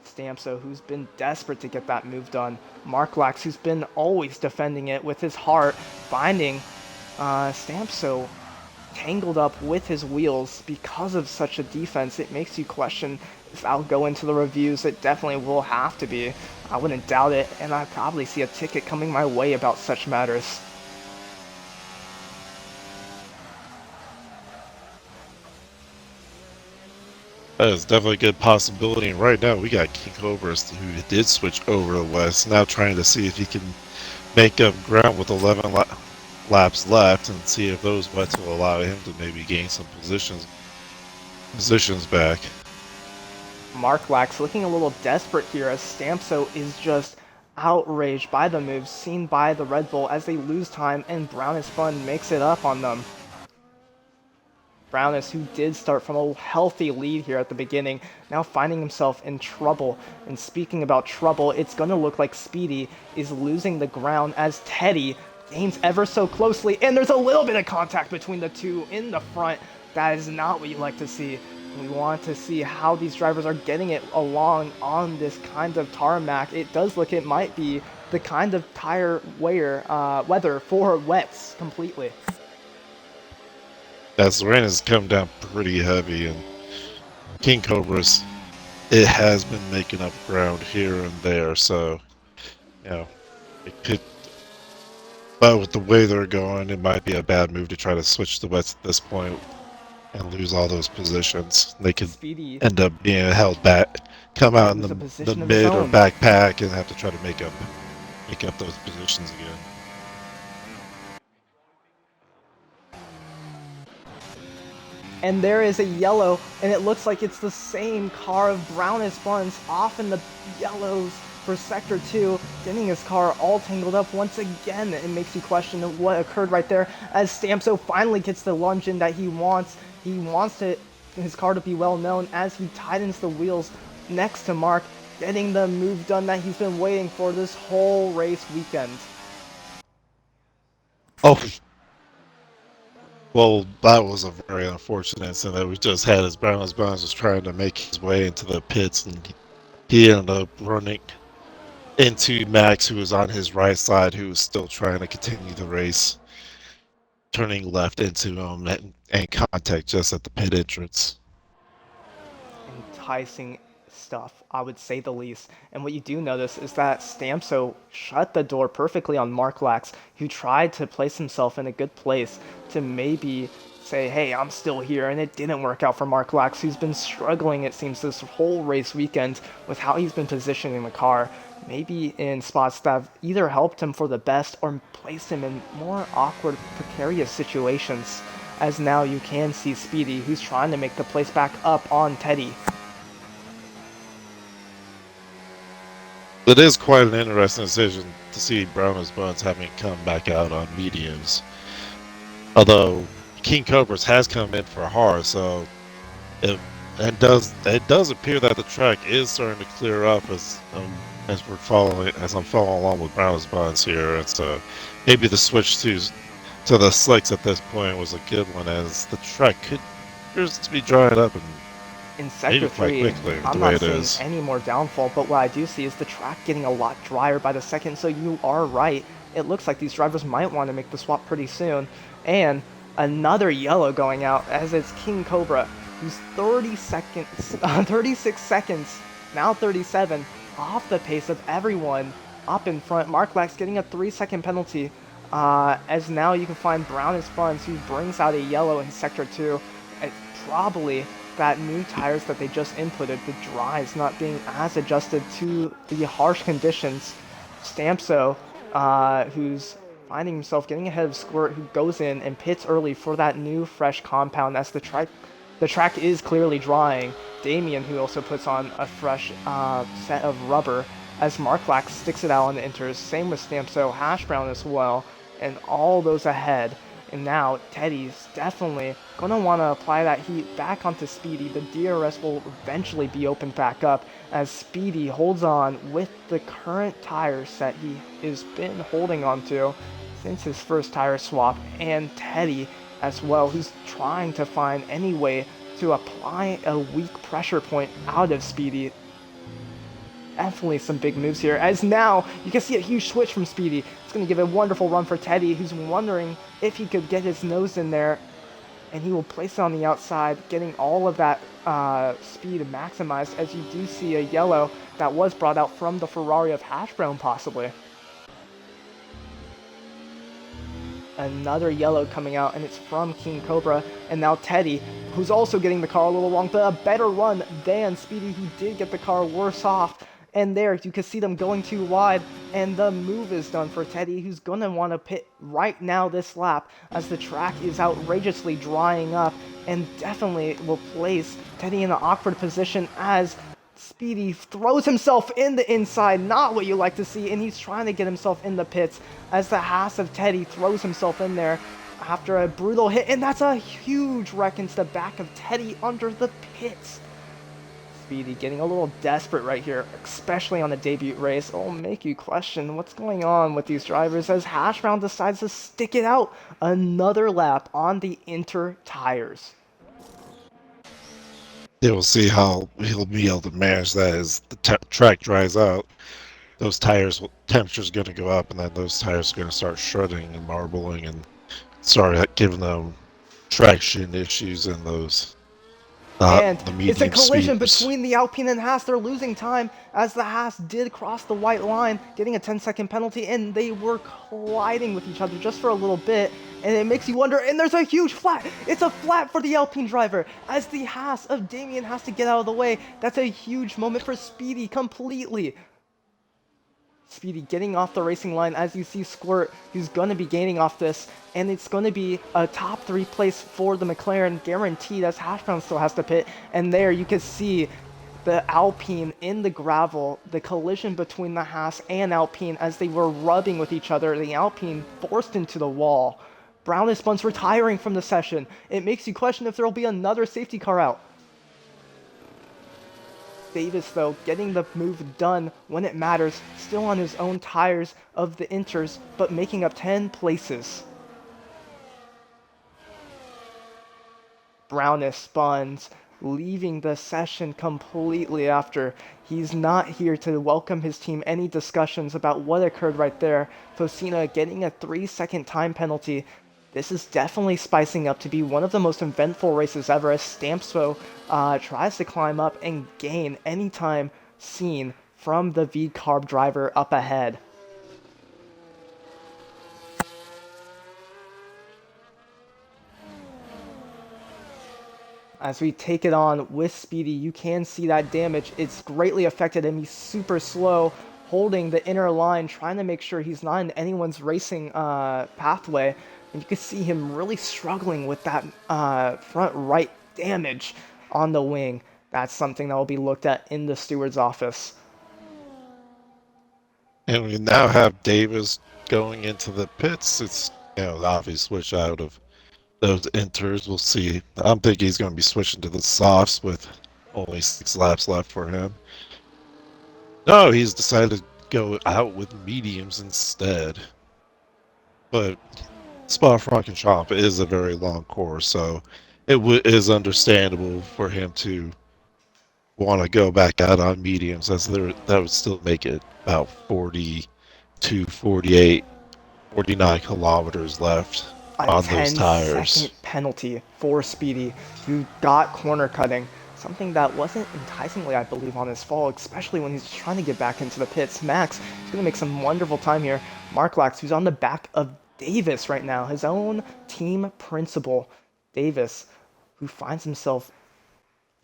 Stamso, who's been desperate to get that move done. Marklax, who's been always defending it with his heart, finding Stamso tangled up with his wheels because of such a defense. It makes you question if I'll go into the reviews. It definitely will have to be. I wouldn't doubt it, and I'd probably see a ticket coming my way about such matters. That is definitely a good possibility. And right now, we got King Cobras, who did switch over to West, now trying to see if he can make up ground with 11 laps left and see if those wets will allow him to maybe gain some positions back. Marklax looking a little desperate here as Stamso is just outraged by the moves seen by the Red Bull as they lose time, and Brown is Fun makes it up on them. Brownus, who did start from a healthy lead here at the beginning, now finding himself in trouble. And speaking about trouble, it's going to look like Speedy is losing the ground as Teddy gains ever so closely, and there's a little bit of contact between the two in the front. That is not what you like to see. We want to see how these drivers are getting it along on this kind of tarmac. It does look it might be the kind of tire weather for wets completely. As the rain has come down pretty heavy, and King Cobra's, it has been making up ground here and there, so, you know, it could, but with the way they're going, it might be a bad move to try to switch the wets at this point and lose all those positions. They could Speedy end up being held back, come out in lose a the position of mid his or own. back pack and have to try to make up those positions again. And there is a yellow, and it looks like it's the same car of Brownus Buns off in the yellows for Sector 2, getting his car all tangled up once again. It makes you question what occurred right there as Stamso finally gets the lunge in that he wants. He wants his car to be well known as he tightens the wheels next to Mark, getting the move done that he's been waiting for this whole race weekend. Oh, well, that was a very unfortunate incident that we just had as Brownless Bones was trying to make his way into the pits, and he ended up running into Max, who was on his right side, who was still trying to continue the race, turning left into him and contact just at the pit entrance. Enticing stuff, I would say the least. And what you do notice is that Stamso shut the door perfectly on Mark Lax, who tried to place himself in a good place to maybe say, hey, I'm still here, and it didn't work out for Mark Lax, who's been struggling, it seems, this whole race weekend with how he's been positioning the car, maybe in spots that have either helped him for the best or placed him in more awkward, precarious situations. As now you can see Speedy, who's trying to make the place back up on Teddy. It is quite an interesting decision to see Brownless Buns having come back out on mediums. Although King Cobras has come in for hard, so it does appear that the track is starting to clear up as I'm following along with Brownless Buns here. And so maybe the switch to the slicks at this point was a good one, as the track appears to be drying up and in Sector 3, I'm not seeing any more downfall, but what I do see is the track getting a lot drier by the second, so you are right. It looks like these drivers might want to make the swap pretty soon. And another yellow going out as it's King Cobra, who's 36 seconds, now 37, off the pace of everyone up in front. Mark Lax getting a 3-second penalty, as now you can find Brownus Buns, who brings out a yellow in Sector 2. It's probably that new tires that they just inputted, the dries not being as adjusted to the harsh conditions. Stamso, who's finding himself getting ahead of Squirt, who goes in and pits early for that new fresh compound as the track is clearly drying. Damien, who also puts on a fresh set of rubber as Marklax sticks it out on the inters. Same with Stamso, Hash Brown as well, and all those ahead. And now Teddy's definitely going to want to apply that heat back onto Speedy. The DRS will eventually be opened back up as Speedy holds on with the current tire set he has been holding on to since his first tire swap. And Teddy as well, who's trying to find any way to apply a weak pressure point out of Speedy. Definitely some big moves here, as now you can see a huge switch from Speedy. It's going to give a wonderful run for Teddy, who's wondering if he could get his nose in there, and he will place it on the outside, getting all of that speed maximized, as you do see a yellow that was brought out from the Ferrari of Hash Brown, possibly. Another yellow coming out, and it's from King Cobra, and now Teddy, who's also getting the car a little wrong, but a better run than Speedy, who did get the car worse off. And there, you can see them going too wide, and the move is done for Teddy, who's going to want to pit right now this lap, as the track is outrageously drying up, and definitely will place Teddy in an awkward position as Speedy throws himself in the inside, not what you like to see, and he's trying to get himself in the pits, as the Haas of Teddy throws himself in there. after a brutal hit, and that's a huge wreck into the back of Teddy under the pits. Speedy getting a little desperate right here, especially on the debut race. It'll make you question what's going on with these drivers as Hash Brown decides to stick it out another lap on the Inter tires. We'll see how he'll be able to manage that as the track dries out. Those tires, temperature's going to go up, and then those tires are going to start shredding and marbling and start giving them traction issues in those And the it's a medium collision speeds. between the Alpine and Haas. They're losing time as the Haas did cross the white line, getting a 10-second penalty, and they were colliding with each other just for a little bit. And it makes you wonder, and there's a huge flat. It's a flat for the Alpine driver as the Haas of Damien has to get out of the way. That's a huge moment for Speedy completely. Speedy getting off the racing line as you see Squirt, who's going to be gaining off this, and it's going to be a top 3 place for the McLaren, guaranteed, as Hash Brown still has to pit. And there you can see the Alpine in the gravel, the collision between the Haas and Alpine as they were rubbing with each other, the Alpine forced into the wall. Brown is once retiring from the session. It makes you question if there will be another safety car out. Davis, though, getting the move done when it matters, still on his own tires of the Inters, but making up 10 places. Brown Spuns leaving the session completely after he's not here to welcome his team any discussions about what occurred right there. Focina getting a 3-second time penalty. This is definitely spicing up to be one of the most eventful races ever as Stampspo tries to climb up and gain any time seen from the V-Carb driver up ahead. As we take it on with Speedy, you can see that damage. It's greatly affected him. He's super slow, holding the inner line, trying to make sure he's not in anyone's racing pathway. And you can see him really struggling with that front right damage on the wing. That's something that will be looked at in the steward's office. And we now have Davis going into the pits. It's the obvious switch out of those Inters. We'll see. I'm thinking he's going to be switching to the softs with only 6 laps left for him. No, he's decided to go out with mediums instead. But Spa-Francorchamps is a very long course, so it is understandable for him to want to go back out on mediums, as that would still make it about 42, 48, 49 kilometers left on those tires. A 10-second penalty for Speedy, who got corner cutting. Something that wasn't enticingly, I believe, on his fall, especially when he's trying to get back into the pits. Max is going to make some wonderful time here. Mark Lax, who's on the back of Davis right now, his own team principal. Davis, who finds himself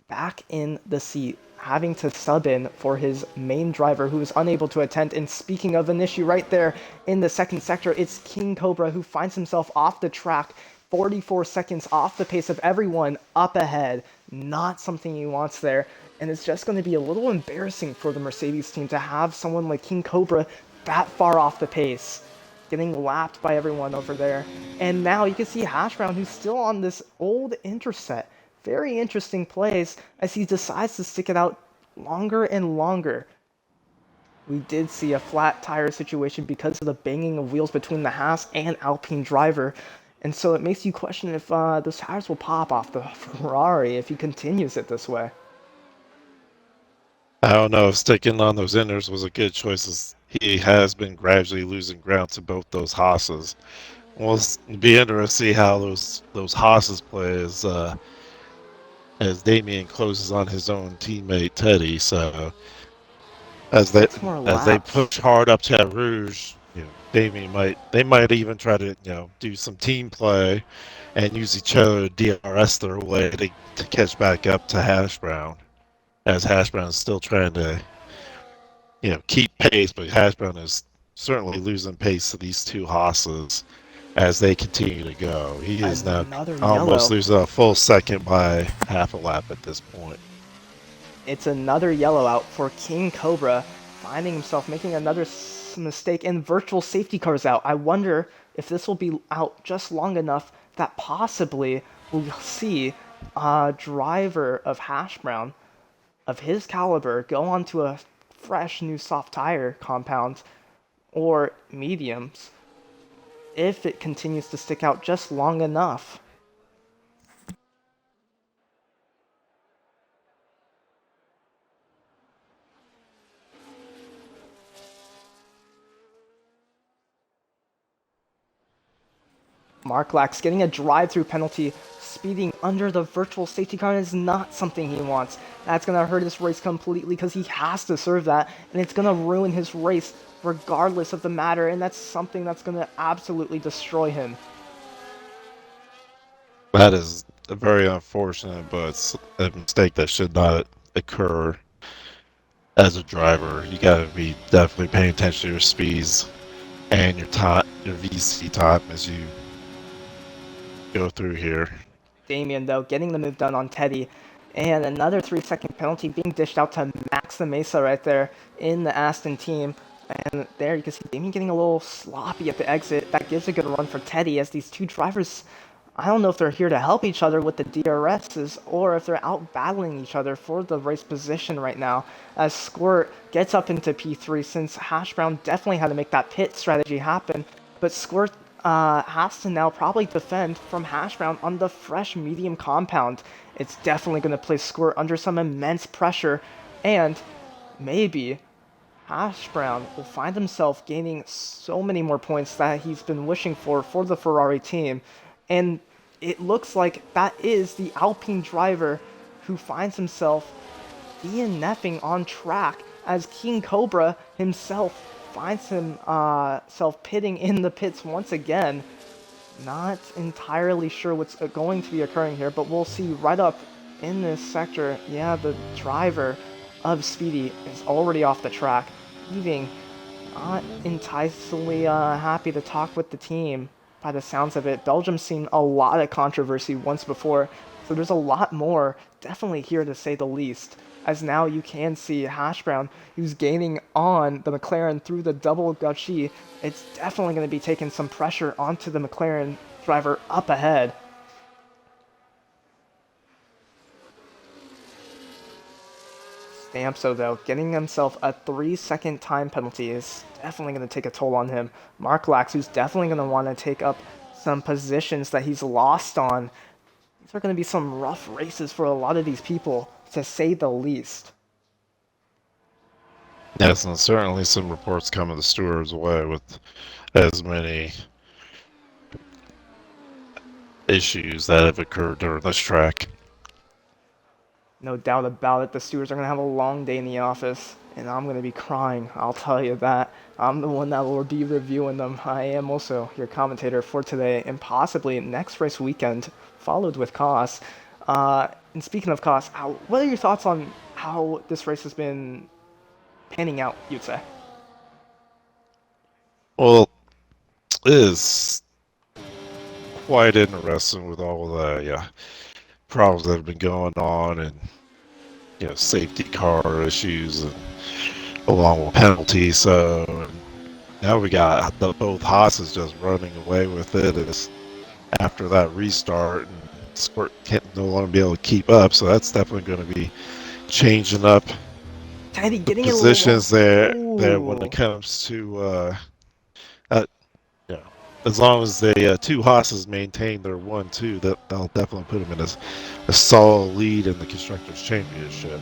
back in the seat, having to sub in for his main driver who is unable to attend. And speaking of an issue right there in the second sector, it's King Cobra who finds himself off the track, 44 seconds off the pace of everyone up ahead. Not something he wants there. And it's just going to be a little embarrassing for the Mercedes team to have someone like King Cobra that far off the pace, getting lapped by everyone over there. And now you can see Hash Brown, who's still on this old intercept. Very interesting plays as he decides to stick it out longer and longer. We did see a flat tire situation because of the banging of wheels between the Haas and Alpine driver. And so it makes you question if those tires will pop off the Ferrari if he continues it this way. I don't know if sticking on those inners was a good choice, as he has been gradually losing ground to both those Haas's. We'll be interested to see how those Haas's play as Damien closes on his own teammate Teddy. So as they push hard up to Rouge, Damien might even try to do some team play and use each other to DRS their way to catch back up to Hash Brown, as Hash Brown is still trying to keep pace, but Hash Brown is certainly losing pace to these two Haas's as they continue to go. He is now almost losing a full second by half a lap at this point. It's another yellow out for King Cobra, finding himself making another mistake, and virtual safety cars out. I wonder if this will be out just long enough that possibly we'll see a driver of Hash Brown of his caliber go onto a fresh new soft tire compound or mediums if it continues to stick out just long enough. Mark Lax getting a drive-through penalty, speeding under the virtual safety car is not something he wants. That's going to hurt his race completely because he has to serve that, and it's going to ruin his race regardless of the matter, and that's something that's going to absolutely destroy him. That is very unfortunate, but it's a mistake that should not occur as a driver. You got to be definitely paying attention to your speeds and your time, your VC time as you go through here. Damien, though, getting the move done on Teddy. And another 3-second penalty being dished out to Max the Mesa right there in the Aston team. And there you can see Damien getting a little sloppy at the exit. That gives a good run for Teddy as these two drivers, I don't know if they're here to help each other with the DRSs or if they're out battling each other for the race position right now. As Squirt gets up into P3 since Hash Brown definitely had to make that pit strategy happen. But Squirt has to now probably defend from Hash Brown on the fresh medium compound. It's definitely going to place Squirt under some immense pressure, and maybe Hash Brown will find himself gaining so many more points that he's been wishing for the Ferrari team. And it looks like that is the Alpine driver who finds himself DNFing on track as King Cobra himself finds himself pitting in the pits once again. Not entirely sure what's going to be occurring here, but we'll see right up in this sector. Yeah, the driver of Speedy is already off the track, leaving not enticingly happy to talk with the team by the sounds of it. Belgium's seen a lot of controversy once before, so there's a lot more definitely here to say the least. As now you can see Hash Brown, who's gaining on the McLaren through the double gauchis. It's definitely going to be taking some pressure onto the McLaren driver up ahead. Stamso, though, getting himself a 3-second time penalty is definitely going to take a toll on him. Mark Lax, who's definitely going to want to take up some positions that he's lost on. These are going to be some rough races for a lot of these people, to say the least. Yes, and certainly some reports coming the stewards' way with as many issues that have occurred during this track. No doubt about it, the stewards are going to have a long day in the office, and I'm going to be crying, I'll tell you that. I'm the one that will be reviewing them. I am also your commentator for today, and possibly next race weekend, followed with Kaos. And speaking of Kaos, what are your thoughts on how this race has been panning out, you'd say? Well, it is quite interesting with all the problems that have been going on, and safety car issues, and along with penalties. So now we got both Haas's just running away with it as after that restart, and Squirt can't no longer be able to keep up. So that's definitely going to be changing up Teddy getting positions there when it comes to as long as the two Haas's maintain their 1-2, that'll definitely put them in a solid lead in the Constructors' Championship.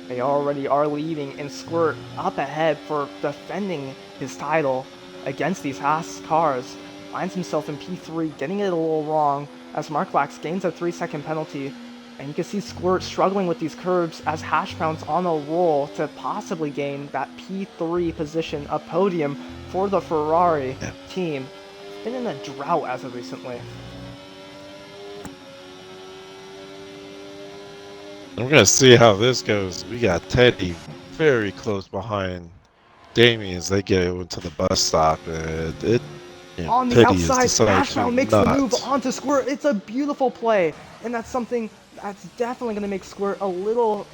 They already are leading, and Squirt up ahead for defending his title against these Haas cars. Finds himself in P3, getting it a little wrong as Mark Lax gains a 3-second penalty. And you can see Squirt struggling with these curbs as Hash Brown's on a roll to possibly gain that P3 position, a podium for the Ferrari team. Been in a drought as of recently. We're going to see how this goes. We got Teddy very close behind Damien as they get into the bus stop. And on the Teddy outside, Hash Brown makes the move not. onto Squirt. It's a beautiful play, and that's something that's definitely going to make Squirt a little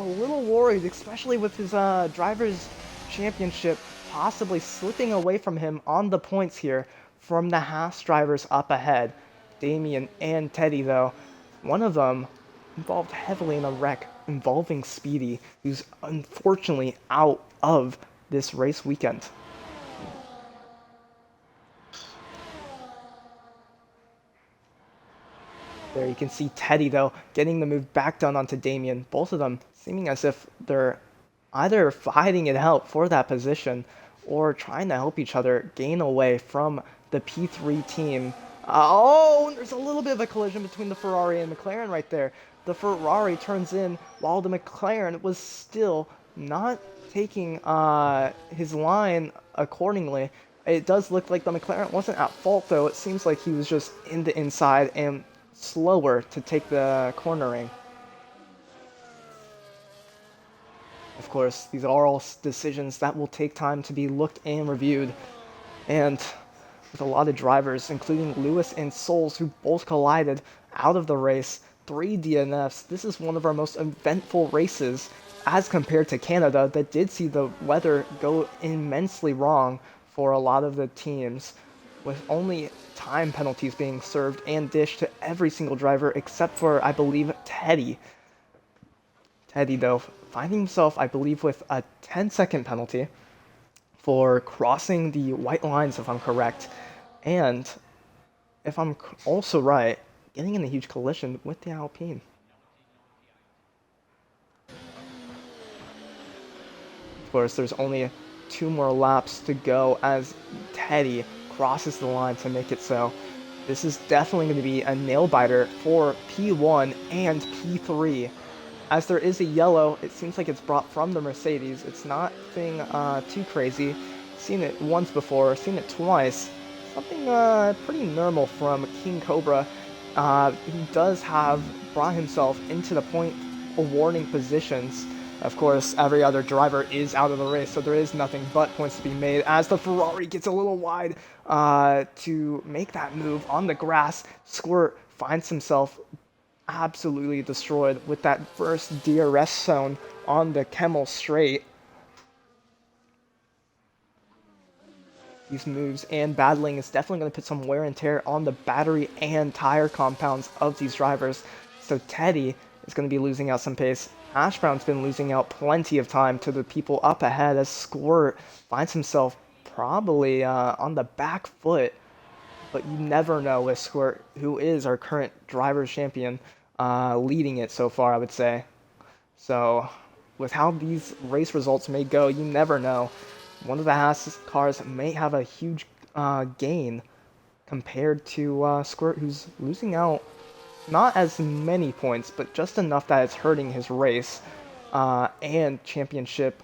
worried, especially with his driver's championship possibly slipping away from him on the points here from the Haas drivers up ahead, Damien and Teddy, though, one of them involved heavily in a wreck involving Speedy, who's unfortunately out of this race weekend. There you can see Teddy, though, getting the move back done onto Damien. Both of them seeming as if they're either fighting it out for that position or trying to help each other gain away from the P3 team. Oh, there's a little bit of a collision between the Ferrari and McLaren right there. The Ferrari turns in while the McLaren was still not taking his line accordingly. It does look like the McLaren wasn't at fault, though. It seems like he was just in the inside and slower to take the cornering. Of course, these are all decisions that will take time to be looked and reviewed. And with a lot of drivers, including Lewis and Souls, who both collided out of the race, 3 DNFs, this is one of our most eventful races as compared to Canada that did see the weather go immensely wrong for a lot of the teams, with only time penalties being served and dished to every single driver except for, I believe, Teddy. Teddy, though, finding himself, I believe, with a 10-second penalty for crossing the white lines, if I'm correct, and, if I'm also right, getting in a huge collision with the Alpine. Of course, there's only 2 more laps to go as Teddy crosses the line to make it so. This is definitely going to be a nail-biter for P1 and P3. As there is a yellow, it seems like it's brought from the Mercedes. It's nothing too crazy. Seen it once before, seen it twice. Something pretty normal from King Cobra. He does have brought himself into the point awarding positions. Of course, every other driver is out of the race, so there is nothing but points to be made as the Ferrari gets a little wide to make that move on the grass. Squirt finds himself absolutely destroyed with that first DRS zone on the Kemmel straight. These moves and battling is definitely going to put some wear and tear on the battery and tire compounds of these drivers. So Teddy is going to be losing out some pace. Ash Brown's been losing out plenty of time to the people up ahead as Squirt finds himself probably on the back foot. But you never know with Squirt, who is our current driver's champion, leading it so far, I would say. So with how these race results may go, you never know. One of the Haas cars may have a huge gain compared to Squirt, who's losing out not as many points, but just enough that it's hurting his race and championship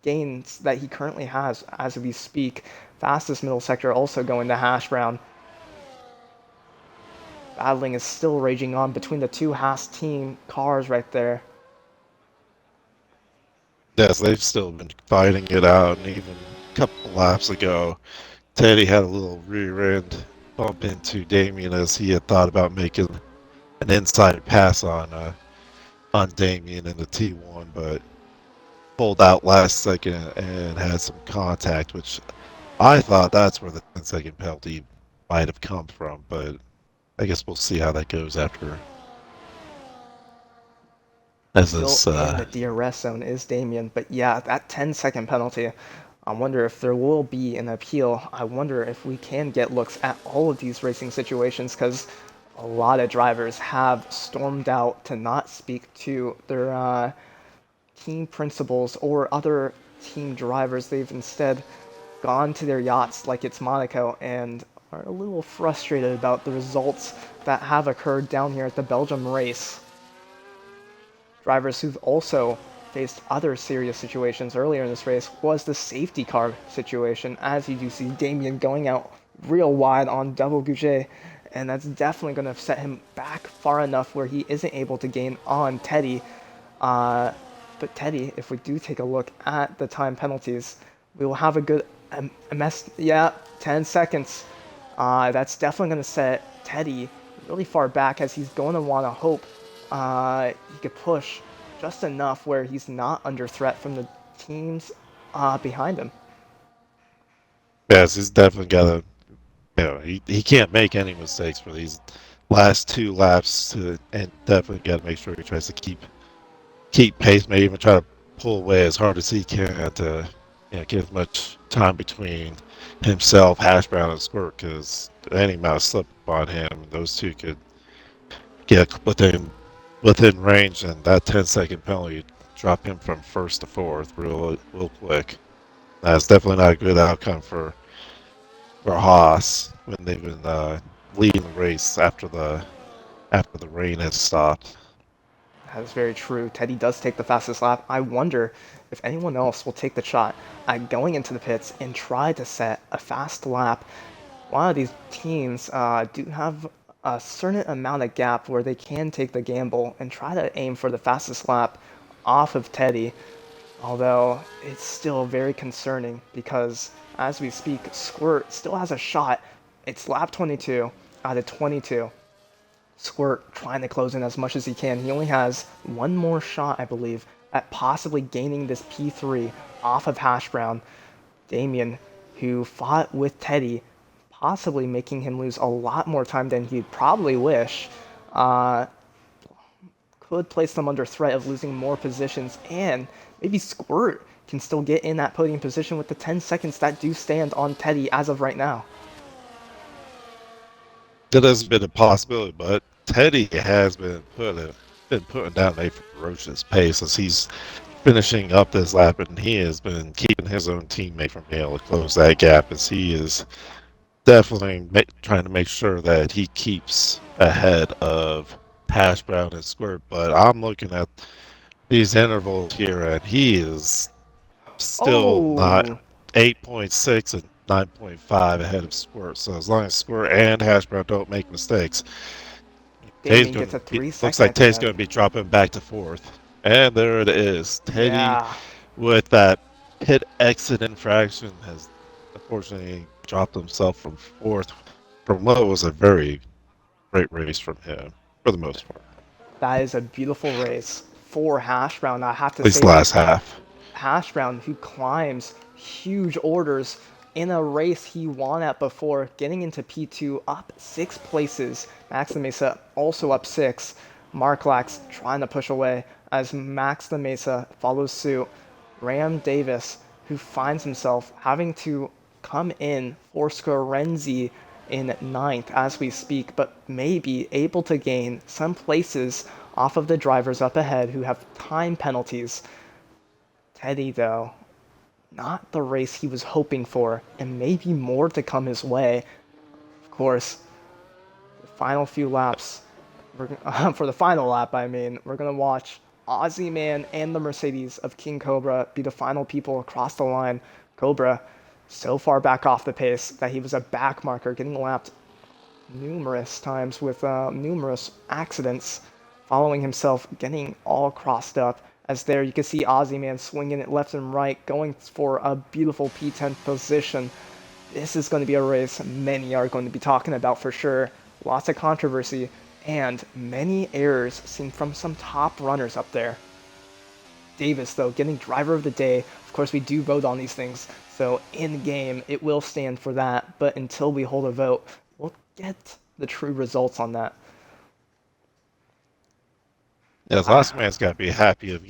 gains that he currently has as we speak. Fastest middle sector also going to Hash Brown. Battling is still raging on between the 2 Haas team cars right there. Yes, they've still been fighting it out, and even a couple laps ago, Teddy had a little rear end bump into Damien as he had thought about making an inside pass on Damien in the T1, but pulled out last second and had some contact, which I thought that's where the 10-second penalty might have come from, but I guess we'll see how that goes after. As Still in the DRS zone is Damien, but yeah, that 10-second penalty, I wonder if there will be an appeal. I wonder if we can get looks at all of these racing situations, because a lot of drivers have stormed out to not speak to their team principals or other team drivers. They've instead gone to their yachts like it's Monaco and are a little frustrated about the results that have occurred down here at the Belgium race. Drivers who've also faced other serious situations earlier in this race was the safety car situation, as you do see Damien going out real wide on double Gouget, and that's definitely going to set him back far enough where he isn't able to gain on Teddy. But Teddy, if we do take a look at the time penalties, we will have a good 10 seconds. That's definitely going to set Teddy really far back, as he's going to want to hope he could push just enough where he's not under threat from the teams behind him. Yes, he's definitely got to, he can't make any mistakes for these last two laps and definitely got to make sure he tries to keep pace, maybe even try to pull away as hard as he can to get as much time between himself, Hash Brown, and Squirt, because any amount of slip on him, those two could get within range, and that 10-second penalty drop him from first to fourth real quick. That's definitely not a good outcome for Haas when they've been leading the race after the rain has stopped. That is very true. Teddy does take the fastest lap. I wonder if anyone else will take the shot at going into the pits and try to set a fast lap. A lot of these teams do have a certain amount of gap where they can take the gamble and try to aim for the fastest lap off of Teddy. Although it's still very concerning because as we speak, Squirt still has a shot. It's lap 22 out of 22. Squirt trying to close in as much as he can. He only has one more shot, I believe, at possibly gaining this P3 off of Hash Brown. Damien, who fought with Teddy, possibly making him lose a lot more time than he'd probably wish, uh, could place them under threat of losing more positions, and maybe Squirt can still get in that podium position with the 10 seconds that do stand on Teddy as of right now. That has been a possibility, but Teddy has been putting down a ferocious pace as he's finishing up this lap, and he has been keeping his own teammate from being able to close that gap as he is definitely trying to make sure that he keeps ahead of Hash Brown and Squirt. But I'm looking at these intervals here, and he is still not Oh, 8.6 and 9.5 ahead of Squirt. So as long as Squirt and Hash Brown don't make mistakes, Tay's Damien going gets to a be, 3 second looks like at the Tay's end. going to be dropping back to fourth. And there it is. Teddy, Yeah, with that pit exit infraction, has unfortunately dropped himself from fourth from what was a very great race from him, for the most part. that is a beautiful race for Hash Brown. I have to At least say, the though, last half. Hash Brown, who climbs huge orders in a race he won at before, getting into P2, up 6 places. Max the Mesa also up 6. Marklax trying to push away as Max the Mesa follows suit. Ram Davis, who finds himself having to come in for Scorenzi in ninth as we speak, but may be able to gain some places off of the drivers up ahead who have time penalties. Teddy, though, not the race he was hoping for, and maybe more to come his way. Of course, the final few laps, for the final lap, I mean, we're going to watch Aussie Man and the Mercedes of King Cobra be the final people across the line. Cobra, so far back off the pace that he was a back marker, getting lapped numerous times with numerous accidents, following himself, getting all crossed up. As there you can see Aussie Man swinging it left and right, going for a beautiful P10 position. This is going to be a race many are going to be talking about for sure. Lots of controversy and many errors seen from some top runners up there. Davis, though, getting driver of the day. Of course, we do vote on these things, so in game it will stand for that. But until we hold a vote, we'll get the true results on that. Yeah, the last Ah, man's got to be happy of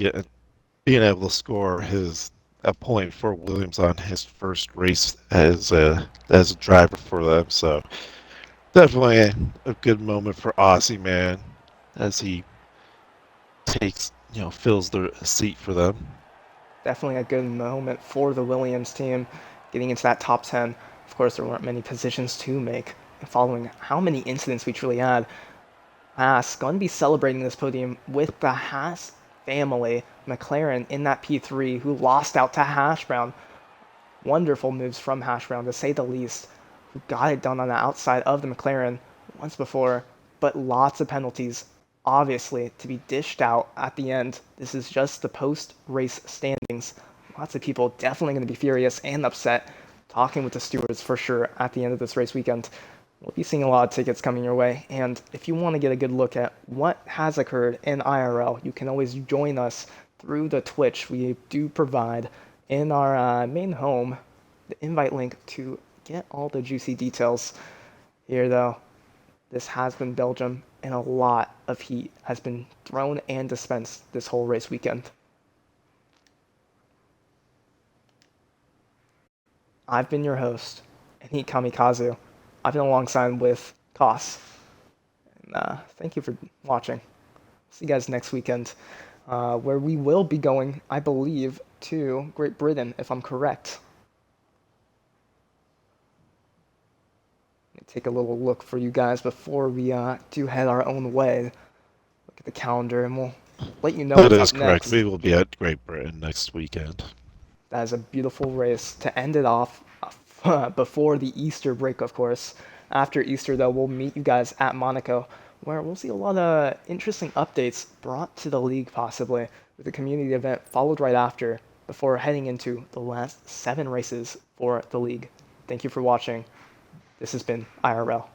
being able to score a point for Williams on his first race as a driver for them. So definitely a good moment for Aussie man as he fills the seat for them. definitely a good moment for the Williams team getting into that top 10. Of course, there weren't many positions to make following how many incidents we truly had. Haas going to be celebrating this podium with the Haas family, McLaren in that P3, who lost out to Hash Brown. Wonderful moves from Hash Brown, to say the least, who got it done on the outside of the McLaren once before, but lots of penalties, obviously, to be dished out at the end. This is just the post-race standings. Lots of people definitely going to be furious and upset, talking with the stewards for sure at the end of this race weekend. We'll be seeing a lot of tickets coming your way, and if you want to get a good look at what has occurred in IRL, you can always join us through the Twitch we do provide in our main home. the invite link to get all the juicy details. Here, though, this has been Belgium, and a lot of heat has been thrown and dispensed this whole race weekend. I've been your host, Heat Kazu. I've been alongside with Kaos. And thank you for watching. See you guys next weekend, where we will be going, I believe, to Great Britain, if I'm correct. Let me take a little look for you guys before we do head our own way. Look at the calendar, and we'll let you know That what's is up correct. next. We will be at Great Britain next weekend. That is a beautiful race to end it off before the Easter break, of course. After Easter, though, we'll meet you guys at Monaco, where we'll see a lot of interesting updates brought to the league, possibly, with a community event followed right after, before heading into the last 7 races for the league. Thank you for watching. This has been IRL.